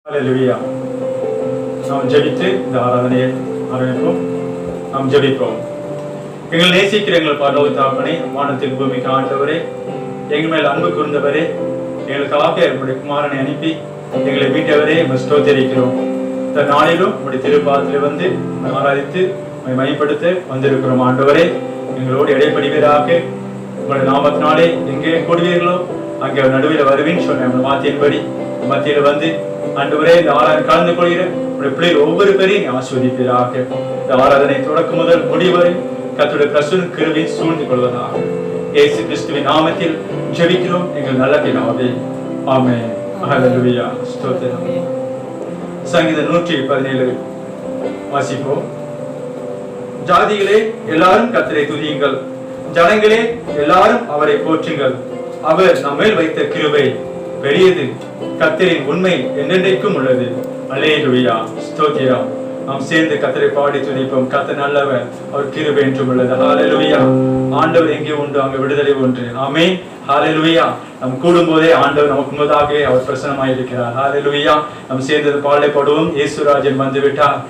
ஹல்லேலூயா. நாம் ஜெபித்து இந்த ஆராதனையை ஆரம்பிப்போம். நாம் ஜெபிப்போம். எங்கள் நேசிக்கிற எங்கள் பரலோக தகப்பனே, வானத்தின் பூமிக்கு ஆண்டவரே, எங்கள் மேல் அன்பு கூர்ந்தவரே, எங்களுக்காக உங்களுடைய குமாரனை அனுப்பி எங்களை மீட்டவரே, ஸ்தோத்திரிக்கிறோம். இந்த நாளிலும் உங்களுடைய திருப்பாதத்தில் வந்து ஆராதித்து மையப்படுத்த வந்திருக்கிறோம். ஆண்டவரே, எங்களோடு இடைப்படுவீராக. உங்களுடைய நாமத்தினாலே எங்கே கூடுவீர்களோ அங்கே நடுவில் வருவேன்னு சொன்ன வார்த்தையின்படி மத்தியில் வந்து ஆண்டவரே இந்த ஆராதனை கலந்து கொள்கிற உடைய பிள்ளைகள் ஒவ்வொரு பேரையும் ஆசீர்வதிப்பீராக. இந்த ஆராதனை தொடக்கம் முதல் முடிவரை கர்த்தருடைய பிரசன்ன கிருபையை சூழ்ந்து கொள்வதாக இயேசு கிறிஸ்துவின் நாமத்தில் ஜெபிக்கிறோம் எங்கள் நல்ல பிதாவே, ஆமென். ஹல்லேலூயா. ஸ்தோத்திரம். சங்கீதம் 117 வாசிப்போம். ஜாதிகளே எல்லாரும் கர்த்தரை துதியுங்கள், ஜனங்களே எல்லாரும் அவரை போற்றுங்கள். அவர் நம்மேல் வைத்த கிருபை பெரியது, கர்த்தரின் உண்மை என்றென்றைக்கும் உள்ளது. அல்லேலூயா. ஸ்தோத்திரம். நாம் சேர்ந்து கர்த்தரை பாடி துதிப்போம். கர்த்தர் நல்லவர், அவர் கிருபை என்றும் உள்ளது. ஹல்லேலூயா. ஆண்டவர் எங்கே உண்டு அங்கே விடுதலை ஒன்று. ஆமென். ஹல்லேலூயா. நாம் கூடும் போதே ஆண்டவர் நமக்கு முன்னதாகவே அவர் பிரசன்னமாய் இருக்கிறார். ஹல்லேலூயா. நாம் சேர்ந்து பாடலை பாடுவோம். இயேசுராஜன் வந்து விட்டார்.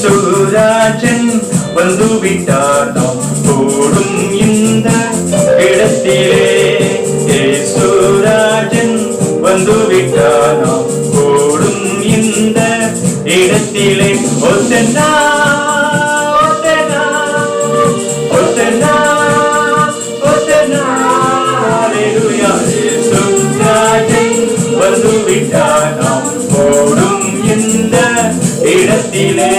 இயேசுராஜன் வந்து விட்டார், நாம் கூடும் இந்த இடத்திலே. இயேசுராஜன் வந்து விட்டார், நாம் கூடும் இந்த இடத்திலே. ஒசன்னா ஒசன்னா ஒசன்னா ஒசன்னா. ஹல்லேலூயா. இயேசுராஜன் வந்து விட்டார், நாம் கூடும் இந்த இடத்திலே.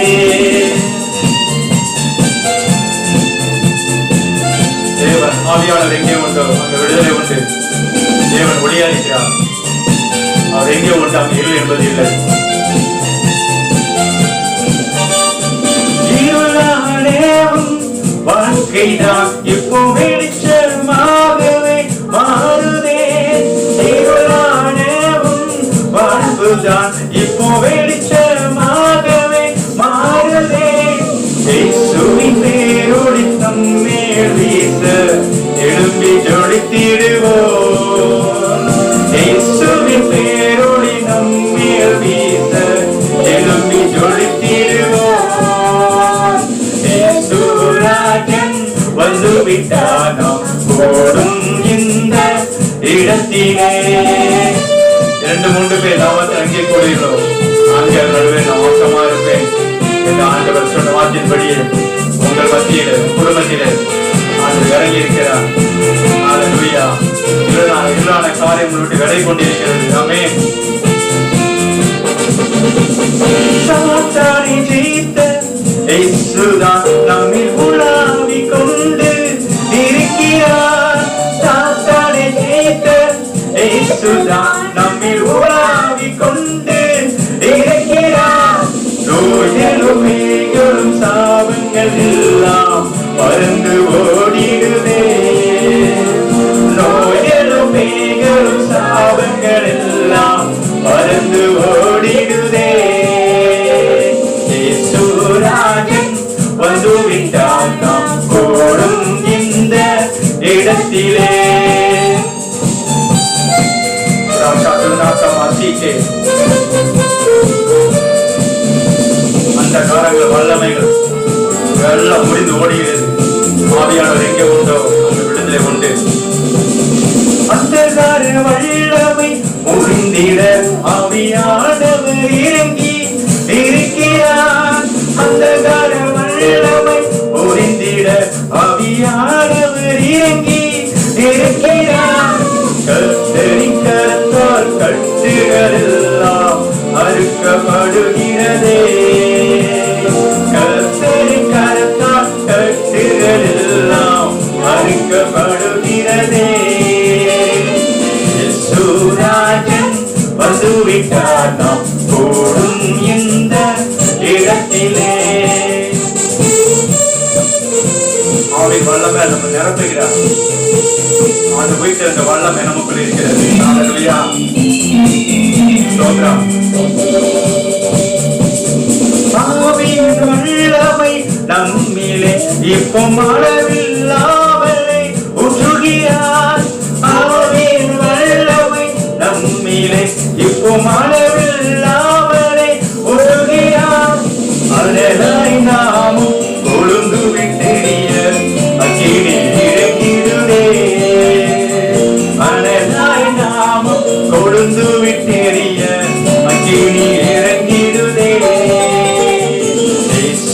தேவன் ஆவியாளர் எங்கே உண்டோ அங்கு விடுதலை உண்டு. தேவன் ஒளியாயிருக்கிறார், அவர் எங்கே உண்டு அங்கு இருள் என்பது இல்லை. இருளானேவும் வாழ்க்கைதான் இப்போ வெளிச்சமாகவே மாறுதே. இருளானேவும் வாழ்வுதான் இப்போ வெளிச்சமாகவே மாறுதே. இயேசுவின் பேரொளி நம்மேல் வீச எழும்பி ஜொலித்திடுவோம். இயேசுவின் பேரொளி நம்மேல் வீச எழும்பி ஜொலித்திடுவோம். இயேசுராஜன் வந்து விட்டார், நாம் கூடும் இந்த இடத்திலே. 2-3 பேர் நாமத்தில் அங்கே கூடுகிறோம், அங்கே நடுவே நான் மோசமா இருப்பேன் என்று ஆண்டவர் சொன்ன வார்த்தையின்படியே உங்கள் மத்தியிலே குடும்பத்திலே ஆண்டவர் இறங்கி இருக்கிறார். ஹல்லேலூயா. இருளான காரியம் விட்டு விலை கொண்டிருக்கிறது. ஆமென். சாத்தானை ஜெயித்த இயேசுதான் நம்மில் உலாவி கொண்டு இருக்கிறார். சாத்தானை ஜெயித்த இயேசுதான் நம்மில் உலாவி கொண்டு இருக்கிறார். நோய்களும் மேய்களும் சாபங்கள் எல்லாம் மறந்து ஓடிடுதே. நோய்களும் மேய்களும் சாபங்கள் எல்லாம் மறந்து ஓடிடுதே. இயேசுராஜன் வந்து விட்டார், நாம் கூடும் இந்த இடத்திலே. அந்த காலங்கள் வல்லமைகள் எல்லாம் முடிந்து ஓடுகிறது. ஆவியானவர் எங்கே உண்டோ அங்கு விடுதலை உண்டு. அந்த கார வல்லமை முடிந்திட ஆவியானவர் இறங்கி இருக்கிறார். அந்த கார வல்லமை முடிந்திட ஆவியானவர் இறங்கி இருக்கிறார். கர்த்தரின் கரத்தால் கட்டுகள் எல்லாம் அறுக்கப்படுகிறதே. கர்த்தரின் கரத்தால் கட்டுகள் எல்லாம் அறுக்கப்படுகிறதே. இயேசுராஜன் வந்து விட்டார், நாம் கூடும் இந்த இடத்திலே. ஆவின் வல்லமை நம்ம நிரப்புகிறார். அந்த போயிட்டு இருந்த வல்லமை நமக்குள் இருக்கிறது. ஹல்லேலூயா. ஸ்தோத்திரம். ஆவியின் வல்லமை நம்மிலே இப்போ அளவில்லாமல்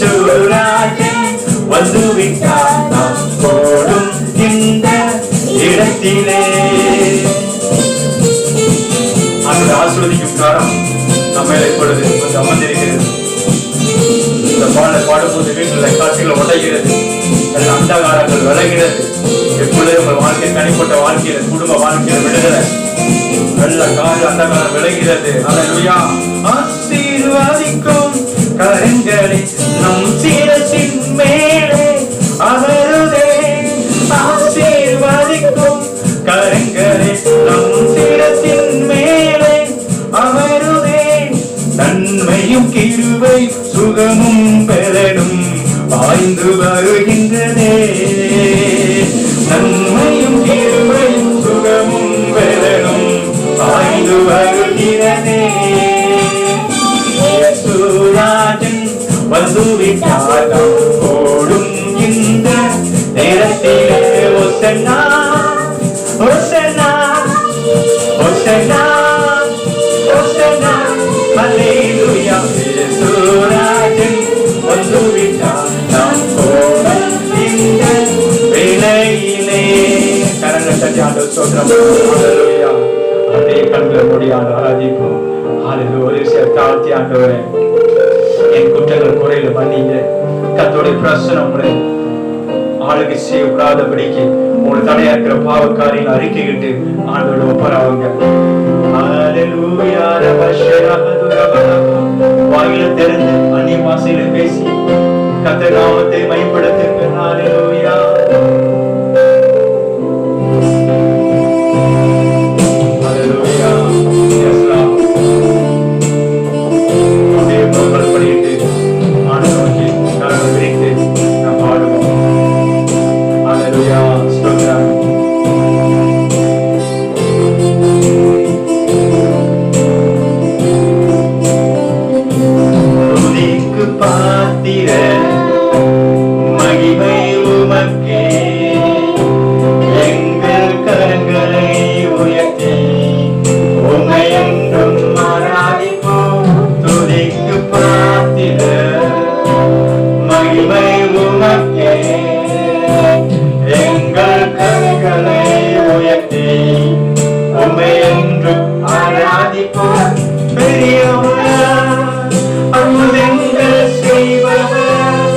இயேசுராஜன் வந்துவிட்டார் நாம் போடும் இந்த இடத்திலே. அந்த ஆசீர்வதிக்கும் காரம் நம்ம இப்பொழுது கொஞ்சம் அமர்ந்திருக்கிறது. இந்த பாடலை பாடும்போது வீட்டில் காட்சிகள் உடைகிறது, அந்தகாரங்கள் விலகிறது. எப்பொழுது உங்கள் வாழ்க்கை தனிப்பட்ட வாழ்க்கையில குடும்ப வாழ்க்கையில விடுதலை நல்ல கால அந்தகாரம் விலகிறது. அல்லேலூயா. ஆசீர்வதிக்கும் கரங்களை நம் சிரசின் மேலே அமருதே. ஆசீர்வதிக்கும் கரங்களை நம் சிரசின் மேலே அமருதே. நன்மையும் கிருபை சுகமும் பெறணும் பாய்ந்து வருகின்றதே. நன்மையும் கிருபை சுகமும் பெறணும் பாய்ந்து வருகிறதே. இயேசுராஜன் வந்துவிட்டார் ஓடும் இந்த நேரத்திலே. ஓசன்னா ஓசன்னா ஓசன்னா ஓசன்னா அல்லேலூயா. இயேசுராஜன் வந்துவிட்டார் நாம் ஓடும் இந்த வேளையிலே. கரங்கள் தட்டி ஆண்டவர் ஸ்தோத்திரம். அல்லேலூயா. அதே கண்களை மூடி ஆராதிப்போம். அல்லேலூயா. தாழ்த்தி ஆண்டவரே, என் குற்றங்கள் குறையில பண்ணீங்க. கர்த்தருடைய பிரசன்னம் உங்களை ஆளுகை செய்யக்கூடாதபடிக்கு உங்களை தடையா இருக்கிற பாவக்காரிகள் அறிக்கைகிட்டு ஆண்டோட ஒப்பராவுங்க. வாயில திறந்து அந்நிய பாஷையில பேசி கர்த்தர் நாமத்தை மைப்படுத்துங்க. அல்லேலூயா. அல்லேலூயா. S Lord. அப்படியே புகழ் பண்ணிட்டு ஆண்டவருக்கு கரங்களை விரித்து நாம் பாடுவோம். அல்லேலூயா. ஸ்தோத்திரம். துதிக்கு பாத்திர மகிமை உமக்கே, எங்கள் கரங்களை உயர்த்தி உம்மை என்றும் ஆராதிப்போம். துதிக்கு பாத்திர மகிமை உமக்கே, எங்கள் கரங்களை உயர்த்தி உம்மை என்றும் ஆராதிப்போம். பெரியவர் அற்புதங்கள் செய்பவர்,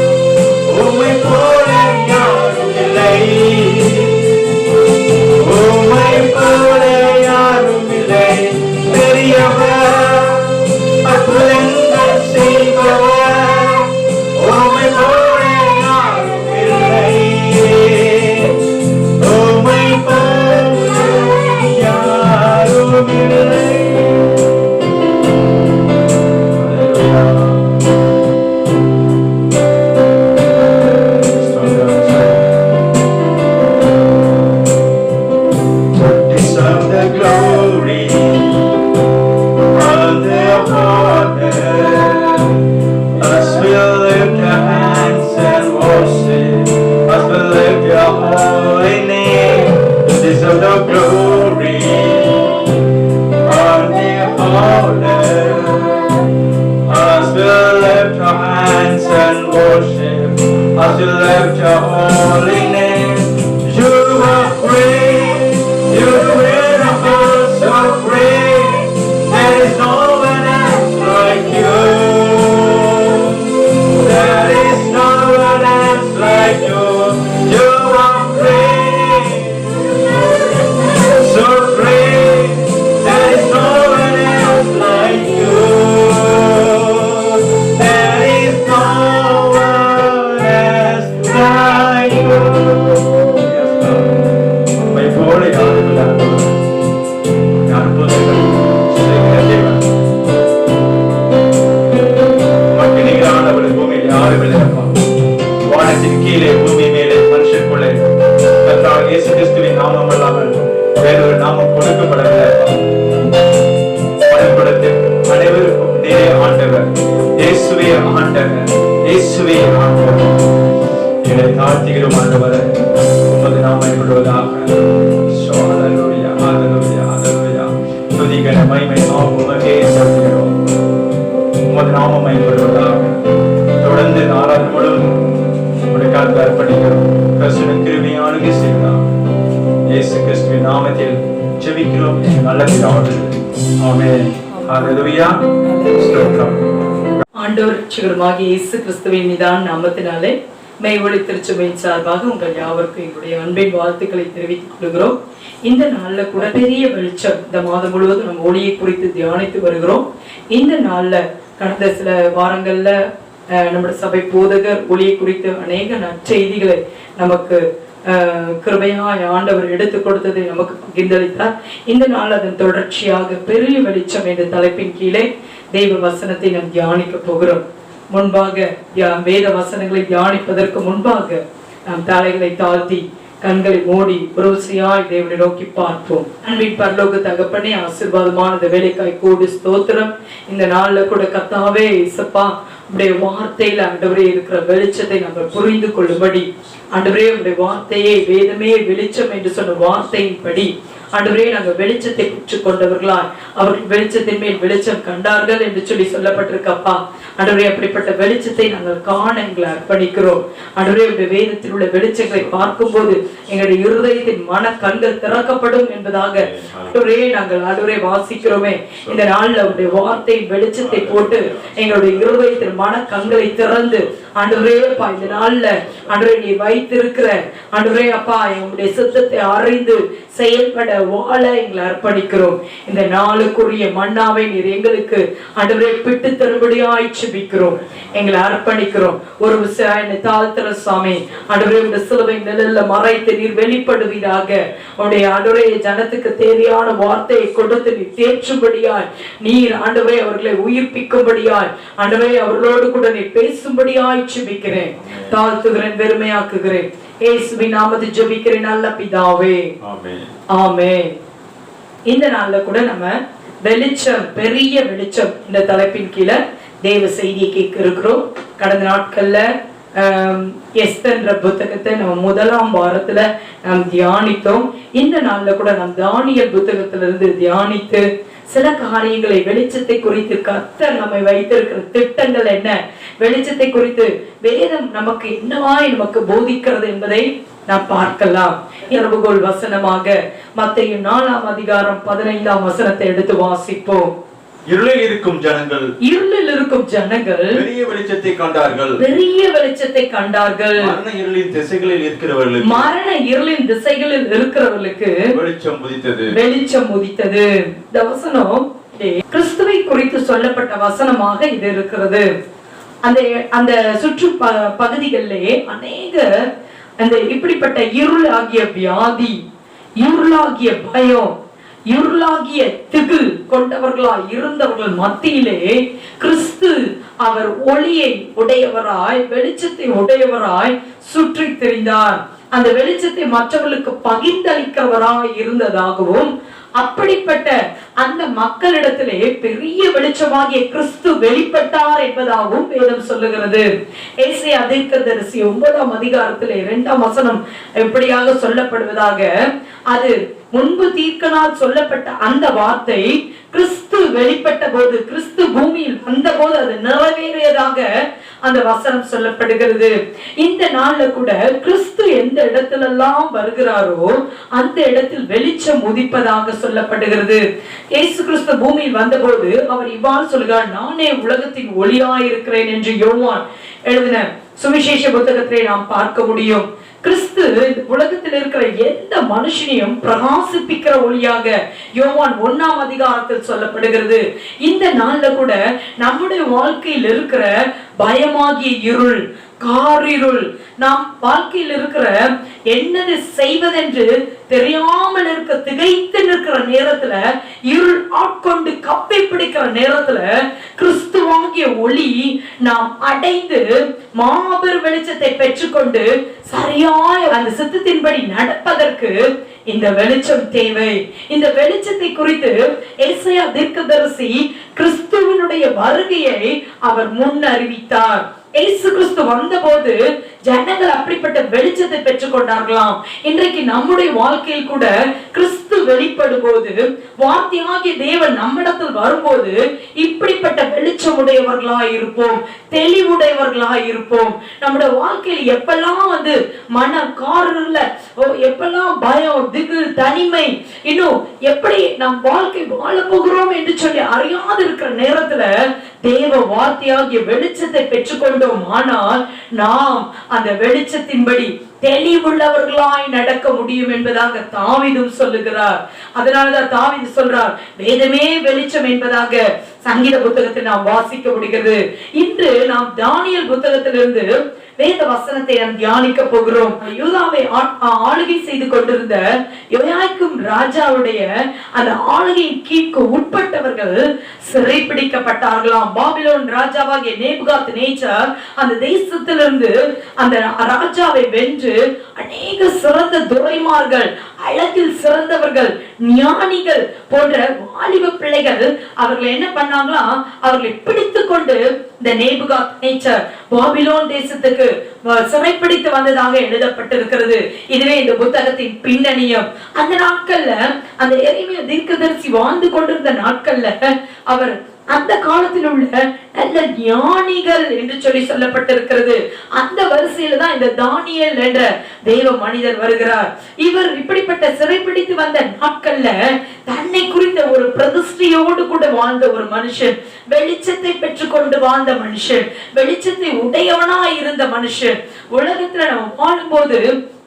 உம்மை போல யாரும் இல்லை. உம்மை போல யாரும் இல்லை. பெரியவர் அற்புதங்கள் செய்பவர், உம்மை போல யாரும் இல்லை. உம்மை போல யாரும் இல்லை. Deserve the glory and the honor, as we lift our hands and worship, as we lift your holy name. Deserve the glory and the honor, as we lift our hands and worship, as we lift your holy name. You are great, you are wonderful, so great. There is no one else like you. There is no one else like you. You are great, so great. There is no one else like you. There is no one else like you. Yes, Lord. உம்மை போல யாரும் இல்லை ஆண்டவரே. அற்புதங்கள் செய்கிற தேவன். உமக்கு நிகரானவர் பூமியில் யாரும் இல்லை அப்பா. வானத்தின் கீழே பூமி மேலே மனுஷருக்குள்ளே கர்த்தராகிய இயேசு கிறிஸ்துவின் நாமம் அல்லாமல் வேறொரு நாமம் கொடுக்கப்படவில்லை அப்பா. படப்படுத்து அனைவருக்கும் நீரே ஆண்டவர், இயேசுவே ஆண்டவர், இயேசுவே ஆண்டவர். என்னை தாழ்த்துகிறோம் ஆண்டவரே, உமது நாமம் மைப்படுவதாக. அல்லேலூயா, அல்லேலூயா, அல்லேலூயா. துதிகன மகிமை உமக்கே செலுத்துகிறோம். உமது நாமம் மைப்படுவதாக. தொடர்ந்து இயேசு கிறிஸ்துவின் நாமத்தில் ஜெபிக்கிறோம் நல்ல பிதாவே. ஆமென். ஹalleluya. ஸ்தோத்திரம். ஆண்டவர் ரட்சகருமாகிய இயேசு கிறிஸ்துவின் நிதான நாமத்தினாலே மெய்வொளி திருச்சபையின் சார்பாக உங்கள் யாவருக்கும் எங்களுடைய அன்பின் வாழ்த்துக்களை தெரிவித்துக் கொள்கிறோம். இந்த நாள்ல கூட பெரிய வெளிச்சம், இந்த மாதம் முழுவதும் நம்ம ஒளியை குறித்து தியானித்து வருகிறோம். இந்த நாள்ல கடந்த சில வாரங்கள்ல நம்முடைய சபை போதகர் ஒளியை குறித்து அநேக நற்செய்திகளை நமக்கு கிருபையாய் ஆண்டவர் எடுத்து கொடுத்ததை நமக்கு பகிர்ந்தளித்தார். இந்த நாள் அதன் தொடர்ச்சியாக பெரிய வெளிச்சம் என்ற தலைப்பின் கீழே தெய்வ வசனத்தை நாம் தியானிக்க போகிறோம். முன்பாக வேத வசனங்களை தியானிப்பதற்கு முன்பாக நாம் தலைகளை தாழ்த்தி கண்களை மூடி உருவசியாய் தேவனை நோக்கி பார்ப்போம். அன்பின் பரலோக தகப்பனே, ஆசீர்வாதமான இந்த வேலைக்காய் கூடி ஸ்தோத்திரம். இந்த நாள்ல கூட கர்த்தாவே இயேசப்பா, உடைய வார்த்தையில ஆண்டவரே இருக்கிற வெளிச்சத்தை நம்ம புரிந்து கொள்ளும்படி ஆண்டவரே உடைய வார்த்தையே வேதமே வெளிச்சம் என்று சொன்ன வார்த்தையின்படி ஆண்டவரே நாங்கள் வெளிச்சத்தை பெற்றுக் கொண்டவர்களாய் அவர்கள் வெளிச்சத்தின் மேல் வெளிச்சம் கண்டார்கள் என்று சொல்லி சொல்லப்பட்டிருக்கப்பா. ஆண்டவரே அப்படிப்பட்ட வெளிச்சத்தை நாங்கள் காண எங்களை அர்ப்பணிக்கிறோம். ஆண்டவரே உடைய வேதத்தில் உள்ள வெளிச்சங்களை பார்க்கும் போது எங்களுடைய இருதயத்தின் மன கண்கள் திறக்கப்படும் என்பதாக ஆண்டவரே நாங்கள் ஆண்டவரே வாசிக்கிறோமே. இந்த நாள்ல உடைய வார்த்தையின் வெளிச்சத்தை போட்டு எங்களுடைய இருதயத்தின் மன கண்களை திறந்து ஆண்டவரே அப்பா, இந்த நாள்ல ஆண்டவரே நீ வைத்திருக்கிற ஆண்டவரே அப்பா எங்களுடைய சித்தத்தை அறிந்து செயல்பட வாழ எங்களை அர்ப்பணிக்கிறோம். இந்த நாளுக்குரிய மன்னாவை நீர் எங்களுக்கு ஆண்டவரே பிட்டு தரும்படியாய் ஜெபிக்கிறோம், எங்களை அர்ப்பணிக்கிறோம். ஒரு விஷயம் தாழ்த்துற சாமி ஆண்டவரே உடைய சிலுவை நிழல்ல மறைத்து நீர் வெளிப்படுவீராக. உடைய ஆண்டவரே ஜனத்துக்கு தேவையான வார்த்தையை கொடுத்து நீர் தேற்றும்படியாய் நீர் ஆண்டவரே அவர்களை உயிர்ப்பிக்கும்படியாய் ஆண்டவரே அவர்களோடு கூட நீர் பேசும்படியாய் ஜெபிக்கிறேன், தாழ்த்துகிறேன், பெருமையாக்குகிறேன். இயேசுவின் நாமத்தில் ஜெபிக்கிறேன் நல்ல பிதாவே. ஆமென். ஆமென். இந்த நாள்ல கூட நம்ம வெளிச்சம், பெரிய வெளிச்சம் இந்த தலைப்பின் கீழே தேவ செய்தியை கேட்க இருக்கிறோம். கடந்த நாட்கள்ல எஸ்தர் என்ற புத்தகத்தை நம்ம முதலாம் வாரத்துல நாம் தியானித்தோம். இந்த நாள்ல கூட நாம் தானியேல் புத்தகத்திலிருந்து தியானித்து சில காரியங்களை, வெளிச்சத்தை குறித்து கர்த்தர் நம்மை வைத்திருக்கிற திட்டங்கள் என்ன, வெளிச்சத்தை குறித்து வேதம் நமக்கு என்னவாய் நமக்கு போதிக்கிறது என்பதை நாம் பார்க்கலாம். இரவுகோள் வசனமாக மத்தேயு 4ஆம் அதிகாரம் 15ஆம் வசனத்தை எடுத்து வாசிப்போம். இருளில் இருக்கும் ஜனங்கள் பெரிய வெளிச்சத்தை கண்டார்கள். மரண இருளின் திசைகளில் இருக்கிறவர்களுக்கு வெளிச்சம் உதித்தது. இந்த வசனம் கிறிஸ்துவை குறித்து சொல்லப்பட்ட வசனமாக இது இருக்கிறது. அந்த சுற்று பகுதிகளிலே அநேக அந்த இப்படிப்பட்ட இருள் ஆகிய வியாதி, இருளாகிய பயம், இருளாகிய திகில் கொண்டவர்களாய் இருந்தவர்கள் மத்தியிலே கிறிஸ்து அவர் ஒளியை உடையவராய், வெளிச்சத்தை உடையவராய் சுற்றி திரிந்தார். அந்த வெளிச்சத்தை மற்றவர்களுக்கு பகிர்ந்தளிக்கிறவராய் இருந்ததாகவும், அப்படிப்பட்ட அந்த மக்களிடத்திலே பெரிய வெளிச்சமாகிய கிறிஸ்து வெளிப்பட்டார் என்பதாகவும் வேதம் சொல்லுகிறது. ஏசாயா தீர்க்கதரிசி 9ஆம் அதிகாரத்திலே 2ஆம் வசனம் எப்படியாக சொல்லப்படுவதாக, அது முன்பு தீர்க்கனால் சொல்லப்பட்ட அந்த வார்த்தை கிறிஸ்து வெளிப்பட்ட போது, கிறிஸ்து பூமியில் வந்த போது அது நிறைவேறியதாக அந்த வசனம் சொல்லப்படுகிறது. இந்த நாள்ல கூட கிறிஸ்து எந்த இடத்திலெல்லாம் வருகிறாரோ அந்த இடத்தில் வெளிச்சம் உதிப்பதாக சொல்லப்படுகிறது. இயேசு கிறிஸ்து பூமியில் வந்தபோது அவர் இவ்வாறு சொல்கிறார், நானே உலகத்தின் ஒளியாயிருக்கிறேன் என்று யோவான் எழுதின சுவிசேஷ புத்தகத்தை நாம் பார்க்க முடியும். கிறிஸ்து உலகத்தில் இருக்கிற எந்த மனுஷனையும் பிரகாசிப்பிக்கிற ஒளியாக யோவான் 1ஆம் அதிகாரத்தில் சொல்லப்படுகிறது. இந்த நாள்ல கூட நம்முடைய வாழ்க்கையில் இருக்கிற பயமாகிய இருள், காரிருள், நாம் வாழ்க்கையில் இருக்கிற என்னது செய்வதென்று தெரியாமல் இருக்க திகைத்து நிற்கிற நேரத்துல, இருள் ஆட்கொண்டு கப்பை பிடிக்கிற நேரத்துல கிறிஸ்துவாகிய ஒளி நாம் அடைந்து மாபெரும் வெளிச்சத்தை பெற்றுக்கொண்டு சரியாய் அந்த சித்தத்தின்படி நடப்பதற்கு இந்த வெளிச்சம் தேவை. இந்த வெளிச்சத்தை குறித்து ஏசாயா தீர்க்கதரிசி கிறிஸ்துவினுடைய வருகையை அவர் முன் அறிவித்தார். இயேசு கிறிஸ்து வந்தபோது ஜனங்கள் அப்படிப்பட்ட வெளிச்சத்தை பெற்றுக் கொண்டார்களாம். இன்றைக்கு நம்முடைய வாழ்க்கையில் கூட கிறிஸ்து வெளிப்படும் போது, வார்த்தையாகிய தேவன் நம்மிடத்தில் வரும்போது இப்படிப்பட்ட வெளிச்சம் உடையவர்களாய் இருப்போம், தெளிவுடையவர்களாய் இருப்போம். நம்முடைய வாழ்க்கையில் எப்பெல்லாம் மன காரண, எப்பெல்லாம் பயம், திகில், தனிமை, இன்னும் எப்படி நம் வாழ்க்கை வாழ போகிறோம் என்று சொல்லி அறியாது இருக்கிற நேரத்துல தேவ வார்த்தையாகிய வெளிச்சத்தை பெற்றுக்கொண்டோம். ஆனால் நாம் அந்த வெளிச்சத்தின்படி தெளிவுள்ளவர்களாய் நடக்க முடியும் என்பதாக தாவீதும் சொல்லுகிறார். அதனாலதான் தாவீது சொல்றார், வேதமே வெளிச்சம் என்பதாக சங்கீத புத்தகத்தில் நாம் வாசிக்க முடிகிறது. இன்று நாம் தானியேல் புத்தகத்திலிருந்து வேத வசனத்தை நாம் தியானிக்க போகிறோம். யூதாவை ஆளுகை செய்து கொண்டிருந்த யோயாக்கீம் ராஜாவுடைய அந்த ஆளுகையின் கீழ்க்கு உட்பட்டவர்கள் சிறைப்பிடிக்கப்பட்டார்களாம். பாபிலோன் ராஜாவாகிய நேபுகாத்நேச்சார் அந்த தேசத்திலிருந்து அந்த ராஜாவை வென்று அநேக சிறந்த துரைமார்கள், அழகில் சிறந்தவர்கள், ஞானிகள் போன்ற வாலிப பிள்ளைகள் அவர்கள் என்ன பண்ணாங்களா, அவர்களை பிடித்துக் கொண்டு இந்த நேபுகாத்நேச்சார் பாபிலோன் தேசத்துக்கு சிறைப்பிடித்து வந்ததாக எழுதப்பட்டிருக்கிறது. இதுவே இந்த புத்தகத்தின் பின்னணியம். அந்த நாட்கள்ல அந்த எரேமியா தீர்க்கதரிசி வாழ்ந்து கொண்டிருந்த நாட்கள்ல அவர் அந்த காலத்தில் உள்ள நல்ல ஞானிகள் என்று சொல்லி சொல்லப்பட்டிருக்கிறது. அந்த வரிசையில தான் இந்த தானியேல் என்ற தெய்வ மனிதர் வருகிறார். இவர் இப்படிப்பட்ட சிறைப்பிடித்து வந்த நாட்கள்ல தன்னை குறித்த ஒரு பிரதிஷ்டையோடு கூட வாழ்ந்த ஒரு மனுஷன், வெளிச்சத்தை பெற்றுக்கொண்டு வாழ்ந்த மனுஷன், வெளிச்சத்தை உடையவனாய் இருந்த மனுஷன். உலகத்துல நம்ம வாழும்போது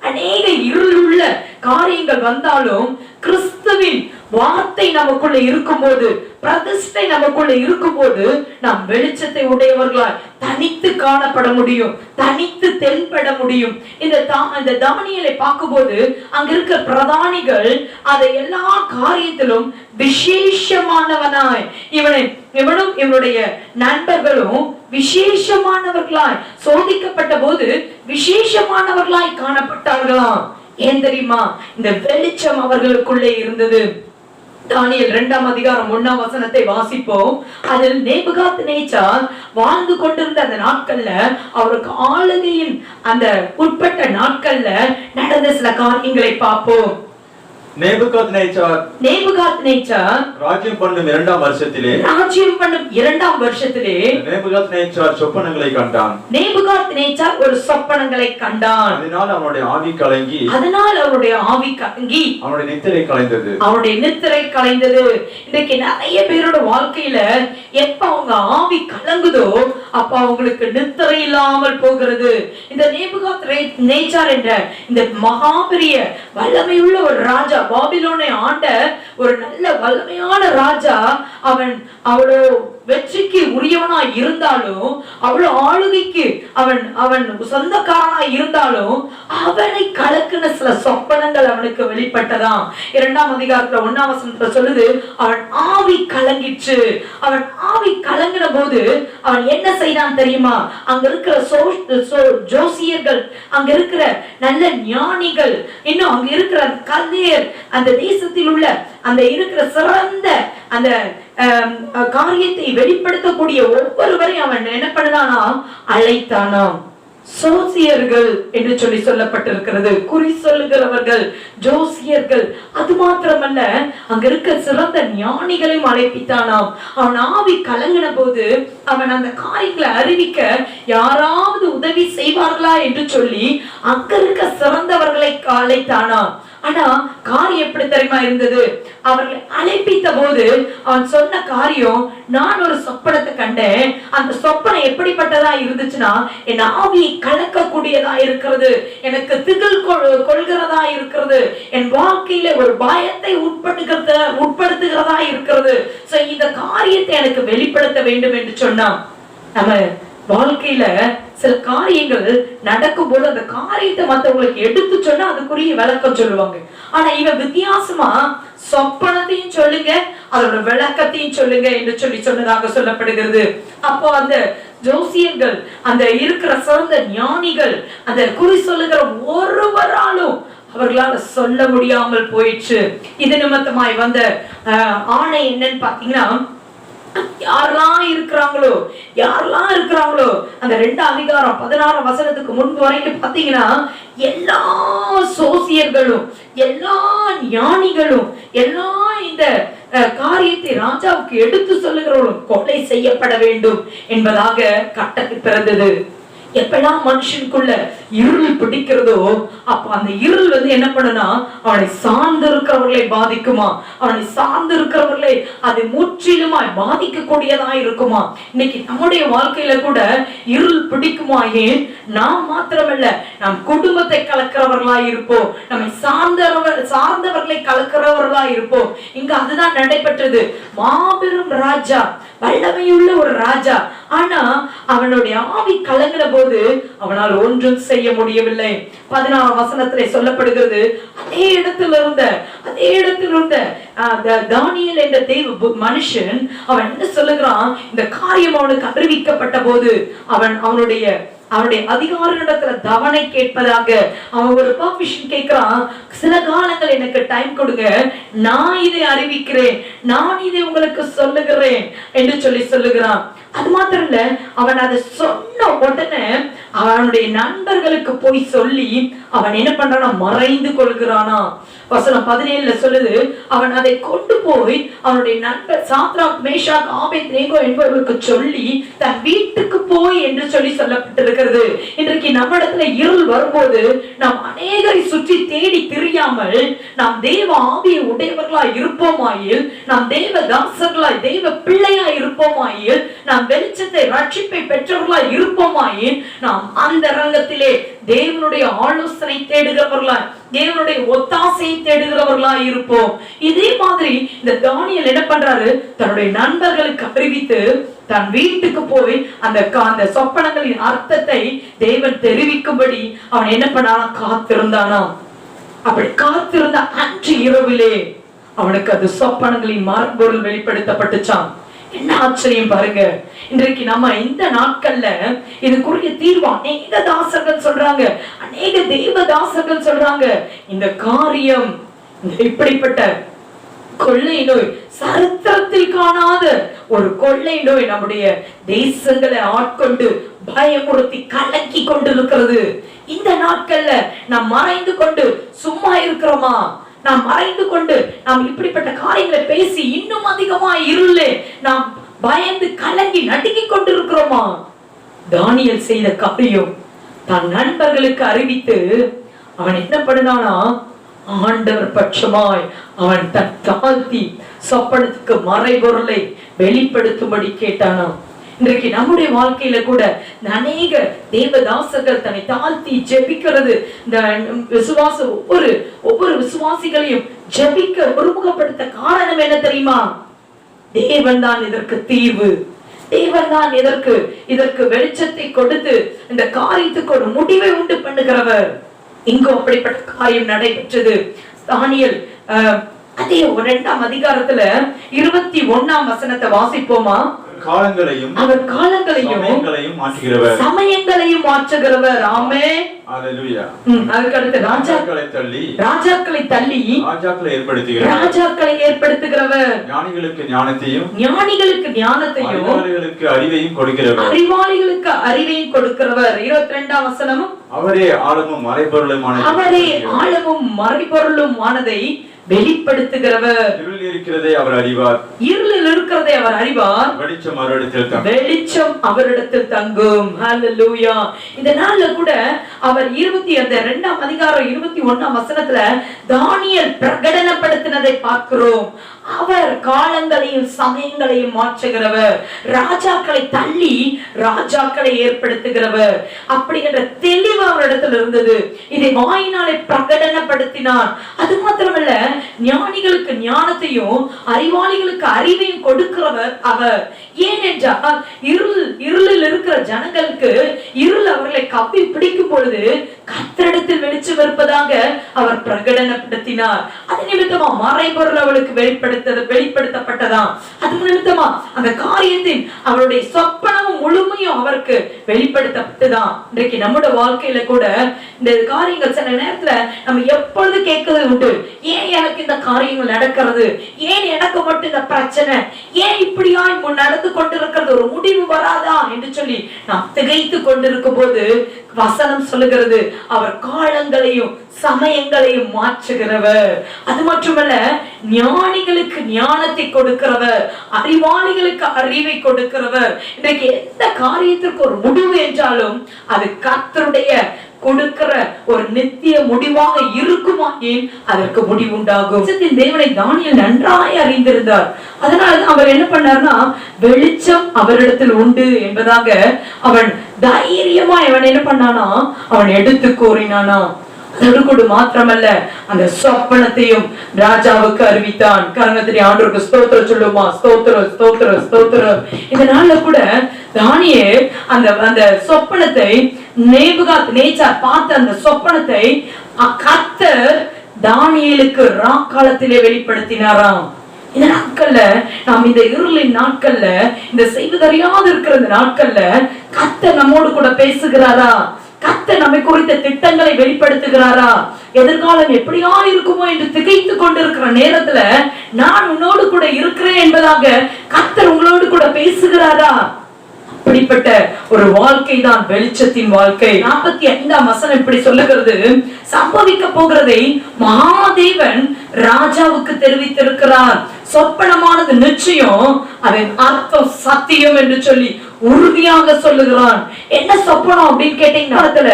அநேக இருளுள்ள காரியங்கள் வந்தாலும் கிறிஸ்துவின் வார்த்தை நமக்குள்ள இருக்கும்போது, பிரதிஷ்டை நமக்குள்ள இருக்கும்போது நாம் வெளிச்சத்தை உடையவர்களாய் தனித்து காணப்பட முடியும், தனித்து தென்பட முடியும். இந்த தானியேலை பார்க்கும்போது அங்க இருக்க பிரதானிகள் அதை எல்லா காரியத்திலும் விசேஷமானவனாய், இவனும் இவனுடைய நண்பர்களும் விசேஷமானவர்களாய் சோதிக்கப்பட்ட போது விசேஷமானவர்களாய் காணப்பட்டார்களாம். ஏன் தெரியுமா? இந்த வெளிச்சம் அவர்களுக்குள்ளே இருந்தது. தானியேல் 2ஆம் அதிகாரம் 1ஆம் வசனத்தை வாசிப்போம். அதில் நேபுகாத்நேச்சார் வாழ்ந்து கொண்டிருந்த அந்த நாட்கள்ல, அவருக்கு ஆளுகையின் அந்த உட்பட்ட நாட்கள்ல நடந்த சில காரியங்களை பார்ப்போம். நேபுகாத்நேச்சார் ராஜ்யம் பண்ணும் 2ஆம் வருஷத்திலே நேபுகாத்நேச்சார் சொப்பனங்களை கண்டான். நேபுகாத்நேச்சார் ஒரு சொப்பனங்களை கண்டான். அதனால் அவனுடைய ஆவி கலங்கி அவனுடைய நித்திரை கலைந்தது. இன்றைக்கு நிறைய பேரோட வாழ்க்கையில எப்ப அவங்க ஆவி கலங்குதோ அப்ப அவங்களுக்கு நித்திரை இல்லாமல் போகிறது. இந்த நேபுகாத்நேச்சார் என்ற இந்த மகாபெரிய வல்லமையுள்ள ஒரு ராஜா, பாபிலோனை ஆண்ட ஒரு நல்ல வல்லமையான ராஜா, அவன் அவ்வளோ வெற்றிக்கு உரியவனாய் இருந்தாலும், அவ்வளவு ஆளுகைக்கு அவன் சொந்தக்காரனாய் இருந்தாலும், அவனை கலக்குன சில சொப்பனங்கள் அவனுக்கு வெளிப்பட்டதாம். 2ஆம் அதிகாரத்துல 1ஆம் வசனத்துல சொல்லுது, அவன் ஆவி கலங்கிற்று. அவன் ஆவி கலங்கின போது அவன் என்ன செய்தான் தெரியுமா? அங்க இருக்கிற ஜோசியர்கள், அங்க இருக்கிற நல்ல ஞானிகள், இன்னும் அங்க இருக்கிற கல்வியர், அந்த தேசத்தில் உள்ள அந்த இருக்கிற சிறந்த அந்த காரியத்தை வெளிப்படுத்தக்கூடிய ஒவ்வொருவரையும் அவன் என்ன பண்ணானா, அழைத்தானாம். சோசியர்கள் என்று சொல்லி சொல்லப்பட்டிருக்கிறது. குறி சொல்லுகிறவர்கள், ஜோசியர்கள். அது மாத்திரமல்ல, அங்க இருக்க சிறந்த ஞானிகளையும் அழைப்பித்தானாம். அவன் ஆவி கலங்கின போது அவன் அந்த காரியங்களை அறிவிக்க யாராவது உதவி செய்வார்களா என்று சொல்லி அங்க இருக்க சிறந்தவர்களை அழைத்தானாம். ஆனா காரியம் எப்படி தெரியுமா இருந்தது? அவர்களை அழைப்பித்த போது அவன் சொன்ன காரியம், நான் ஒரு சொப்பனத்தை கண்டேன். அந்த சொப்பனம் எப்படிப்பட்டதா இருந்துச்சுன்னா, என் ஆவியை கலக்கக்கூடியதா இருக்கிறது, எனக்கு திகில் கொள்கிறதா இருக்கிறது, என் வாழ்க்கையில ஒரு பயத்தை உட்படுத்துகிறதா இருக்கிறது. சோ இந்த காரியத்தை எனக்கு வெளிப்படுத்த வேண்டும் என்று சொன்னான். நம்ம வாழ்க்கையில சில காரியங்கள் நடக்கும் போது அந்த காரியத்தை மற்றவங்களுக்கு எடுத்து சொன்னா அதுக்குரிய விளக்கம் சொல்லுவாங்க. ஆனா இவன் வித்தியாசமா சொப்பனத்தையும் சொல்லுங்க, அதோட விளக்கத்தையும் சொல்லுங்க என்று சொல்லி சொன்னதாக சொல்லப்படுகிறது. அப்போ அந்த ஜோசியர்கள், அந்த இருக்கிற சிறந்த ஞானிகள், அந்த குறி சொல்லுகிற ஒருவராலும் அவர்களால சொல்ல முடியாமல் போயிடுச்சு. இது நிமித்தமாய் வந்த ஆணை என்னன்னு பாத்தீங்கன்னா, யாரெல்லாம் இருக்கிறாங்களோ அந்த 2 அதிகாரம் 16 வசனத்துக்கு முன்பு வரைக்கும் பாத்தீங்கன்னா எல்லா சோசியர்களும், எல்லா ஞானிகளும், எல்லா இந்த காரியத்தை ராஜாவுக்கு எடுத்து சொல்லுகிறவர்களும் கொலை செய்யப்பட வேண்டும் என்பதாக கட்டளை பிறந்தது. எப்பெல்லாம் மனுஷனுக்குள்ள இருள் பிடிக்கிறதோ அப்ப அந்த இருள் என்ன பண்ணுனா அவனை சார்ந்து இருக்கிறவர்களை பாதிக்குமா, அவனை சார்ந்து இருக்கிறவர்களை அது முற்றிலுமாய் பாதிக்க கூடியதா இருக்குமா. இன்னைக்கு நம்முடைய வாழ்க்கையில கூட இருள் பிடிக்குமா? ஏன் நாம் மாத்திரமல்ல, நம் குடும்பத்தை கலக்கிறவர்களா இருப்போம், நம்மை சார்ந்தவர்களை கலக்கிறவர்களா இருப்போம். இங்க அதுதான் நடைபெற்றது. மாபெரும் ராஜா, வல்லமையுள்ள ஒரு ராஜா, ஆனா அவனுடைய ஆவி கலங்கின போது அவனால் ஒன்றும் செய்ய முடியவில்லை. 16 வசனத்திலே சொல்லப்படுகிறது, அதே இடத்தில் இருந்த தானியேல் என்ற தேவ மனுஷன் அவன் என்ன சொல்லுகிறான், இந்த காரியம் அவனுக்கு அறிவிக்கப்பட்ட போது அவனுடைய அதிகாரிடத்துல தவணை கேட்பதாக அவன் ஒரு பர்மிஷன் கேட்கிறான். சில காலங்கள் எனக்கு டைம் கொடுங்க, நான் இதை அறிவிக்கிறேன், நான் இதை உங்களுக்கு சொல்லுகிறேன் என்று சொல்லுகிறான். அது மாத்திரம் இல்ல, அவன் அதை சொன்ன உடனே அவனுடைய நண்பர்களுக்கு போய் சொல்லி அவன் என்ன பண்றானா, மறைந்து கொள்கிறானா. வசனம் 17 சொல்லுது, அவன் அதை கொண்டு போய் அவனுடைய நண்பர் சாத்ராக், மேஷாக், ஆபேத்நேகோ என்பவர்களுக்கு சொல்லி தன் வீட்டுக்கு போய் என்று சொல்லப்பட்டிருக்கிறது. இன்றைக்கு நம்ம இடத்துல இருள் வரும்போது நாம் அநேகரை சுற்றி தேடி திரியாமல் நாம் தேவ ஆவியை உடையவர்களாய் இருப்போமாயில், நாம் தேவ தாசர்களாய் தேவ பிள்ளையாய் இருப்போமாயில், நாம் வெளிச்சத்தை ரட்சிப்பை பெற்றவர்களாய் இருப்போமாயில், நாம் அந்த ரங்கத்திலே தேவனுடைய ஆலோசனை தேடுகிறவர்களாய், தேவனுடைய ஒத்தாசையை தேடுகிறவர்களாய் இருப்போம். இதே மாதிரி இந்த தானியேல் என்ன பண்றாரு, தன்னுடைய நண்பர்களுக்கு அறிவித்து தன் வீட்டுக்கு போய் அந்த சொப்பனங்களின் அர்த்தத்தை தேவன் தெரிவிக்கும்படி அவன் என்ன பண்ணானா, காத்திருந்தானா. அப்படி காத்திருந்த அன்று இரவிலே அவனுக்கு அது சொப்பனங்களின் மறைபொருள் வெளிப்படுத்தப்பட்டுச்சான். என்ன ஆச்சரியம் பாருங்க. இன்றைக்கு நம்ம இந்த நாட்கள்ல இதுக்குரிய தீர்வு அநேக தாசர்கள் சொல்றாங்க, அநேக தேவ தாசர்கள் சொல்றாங்க. இந்த காரியம், இப்படிப்பட்ட கொள்ளை நோய், சரித்திரத்தில் காணாத ஒரு கொள்ளை நோய் நம்முடைய தேசங்களை ஆட்கொண்டு பயமுறுத்தி கலக்கி கொண்டிருக்கிறது. இந்த நாட்கள்ல நாம் மறைந்து கொண்டு சும்மா இருக்கிறோமா? நாம் மறைந்து கொண்டு நாம் இப்படிப்பட்ட காரியங்களை பேசி இன்னும் அதிகமா இருளே நாம் பயந்து கலங்கி நடுங்கிக் கொண்டிருக்கிறோமா? தானியேல் செய்த காரியம் தன் நண்பர்களுக்கு அறிவித்து அவன் என்ன பண்ணானா, ஆண்டவர் பட்சமாய் அவன் தன் தாழ்த்தி சொப்பனத்துக்கு மறைபொருளை வெளிப்படுத்தும்படி கேட்டானா. இன்றைக்கு நம்முடைய வாழ்க்கையில கூட அநேக தேவதாசர்கள் தன்னை தாழ்த்தி ஜெபிக்கிறது. இந்த விசுவாச ஒவ்வொரு விசுவாசிகளையும் ஜெபிக்க ஒருமுகப்படுத்த காரணம் என்ன தெரியுமா? தேவன் தான் இதற்கு தீர்வு, தேவன் தான் இதற்கு வெளிச்சத்தை கொடுத்து இந்த காரியத்துக்கு ஒரு முடிவை உண்டு பண்ணுகிறவர். இங்கு அப்படிப்பட்ட காரியம் நடைபெற்றது. தானியேல் அதே 2ஆம் அதிகாரத்துல 21ஆம் வசனத்தை வாசிப்போமா? அவர் காலங்களையும் சமயங்களையும் மாற்றுகிறவர். ஆமென், ஹல்லேலூயா. அதுக்கு அடுத்து ராஜாக்களை தள்ளி ராஜாக்களை ஏற்படுத்துகிறவர். ஞானிகளுக்கு ஞானத்தையும் அறிவையும் கொடுக்கிறவர். 22ஆம் வசனமும் அவரே ஆழமும் மறைபொருளுமானதை வெளிப்படுத்துகிறவர். இருளில் இருக்கிறதை அவர் அறிவார், வெளிச்சம் அவரிடத்தில் தங்கும். ஹல்லேலூயா. இந்த நாள்ல கூட அவர் 2ஆம் அதிகாரம் 21ஆம் வசனத்துல தானியேல் பிரகடனப்படுத்தினதை பார்க்கிறோம். அவர் காலங்களையும் சமயங்களையும் மாற்றுகிறவர், ராஜாக்களை தள்ளி ராஜாக்களை ஏற்படுத்துகிறவர். அப்படிங்கிற தெளிவு அவரிடத்தில் இருந்தது. இதை வாயினாலே பிரகடனப்படுத்தினார். அது மாத்திரமல்ல, ஞானிகளுக்கு ஞானத்தையும் அறிவாளிகளுக்கு அறிவையும் கொடுக்கிறவர் அவர். ஏனென்றால் இருளில் இருக்கிற ஜனங்களுக்கு இருள் அவர்களை கப்பி பிடிக்கும் பொழுது கர்த்தரிடத்தில் வெளிச்சம் இருப்பதாக அவர் பிரகடனப்படுத்தினார். அது நிமித்தமா மறைபொருள் அவளுக்கு வெளிப்படுத்தப்பட்டதாம். அது நிமித்தமா அந்த காரியத்தின் அவருடைய சொப்பனமும் முழுமையும் அவருக்கு வெளிப்படுத்தப்பட்டதாம். இன்றைக்கு நம்முடைய வாழ்க்கையில கூட இந்த காரியங்கள் சில நேரத்துல நம்ம எப்பொழுது கேட்கிறது உண்டு, ஏன் எனக்கு இந்த காரியங்கள் நடக்கிறது, ஏன் எனக்கு மட்டும் இந்த பிரச்சனை, ஏன் இப்படியா நடந்து கொண்டிருக்கிறது, ஒரு முடிவு வராதா என்று சொல்லி நாம் திகைத்து கொண்டிருக்கும் போது வசனம் சொல்லுகிறது, அவர் காலங்களையும் சமயங்களையும் மாற்றுகிறவர். அது மட்டுமல்ல, ஞானிகளுக்கு ஞானத்தை கொடுக்கிறவர், அறிவாளிகளுக்கு அறிவை கொடுக்கிறவர். இன்றைக்கு எந்த காரியத்திற்கு ஒரு முடிவு என்றாலும் அது கர்த்தருடைய கொடுக்கிற ஒரு நித்திய முடிவாக இருக்குமாயின் அதற்கு முடிவு உண்டாகும். தேவனை தானியேல் நன்றாய் அறிந்திருந்தார். அதனால அவர் என்ன பண்ணார்னா, வெளிச்சம் அவரிடத்தில் உண்டு என்பதாக அவன் தைரியமா அவன் என்ன பண்ணானா, அவன் எடுத்து கூறினானா. அதோடு கூட மாத்திரமல்ல, அந்த சொப்பனத்தையும் ராஜாவுக்கு அறிவித்தான். கரங்கத்திலே ஆண்டவருக்கு ஸ்தோத்திரம் சொல்லுமா, ஸ்தோத்திரம் ஸ்தோத்திரம் ஸ்தோத்திரம். இந்த நாள்ல கூட தானியேல் அந்த சொப்பனத்தை நேபுகாத்நேச்சார் பார்த்த அந்த சொப்பனத்தை கர்த்தர் தானியேலுக்கு ராக்காலத்திலே வெளிப்படுத்தினாராம். இந்த நாட்கள்ல நாம் இந்த இருளின் நாட்கள்ல, இந்த செய்வதறியாது இருக்கிற இந்த நாட்கள்ல கர்த்தர் நம்மோடு கூட பேசுகிறாரா? கர்த்தர் நம்மை குறித்த திட்டங்களை வெளிப்படுத்துகிறாரா? எதிர்காலம் எப்படியா இருக்குமோ என்று திகைத்து கொண்டிருக்கிற நேரத்துல நான் உன்னோடு கூட இருக்கிறேன் என்பதாக கர்த்தர் உங்களோடு கூட பேசுகிறாரா? அப்படிப்பட்ட ஒரு வாழ்க்கை தான் வெளிச்சத்தின் வாழ்க்கை. 45ஆம் வசனம் இப்படி சொல்லுகிறது, சம்பவிக்க போகிறதை மகாதேவன் ராஜாவுக்கு தெரிவித்திருக்கிறார். சொப்பனமானது நிச்சயம், அதன் அர்த்தம் சத்தியம் என்று சொல்லி உறுதியாக சொல்லுகிறான். என்ன சொப்பனம் அப்படின்னு கேட்டீங்கன்னா,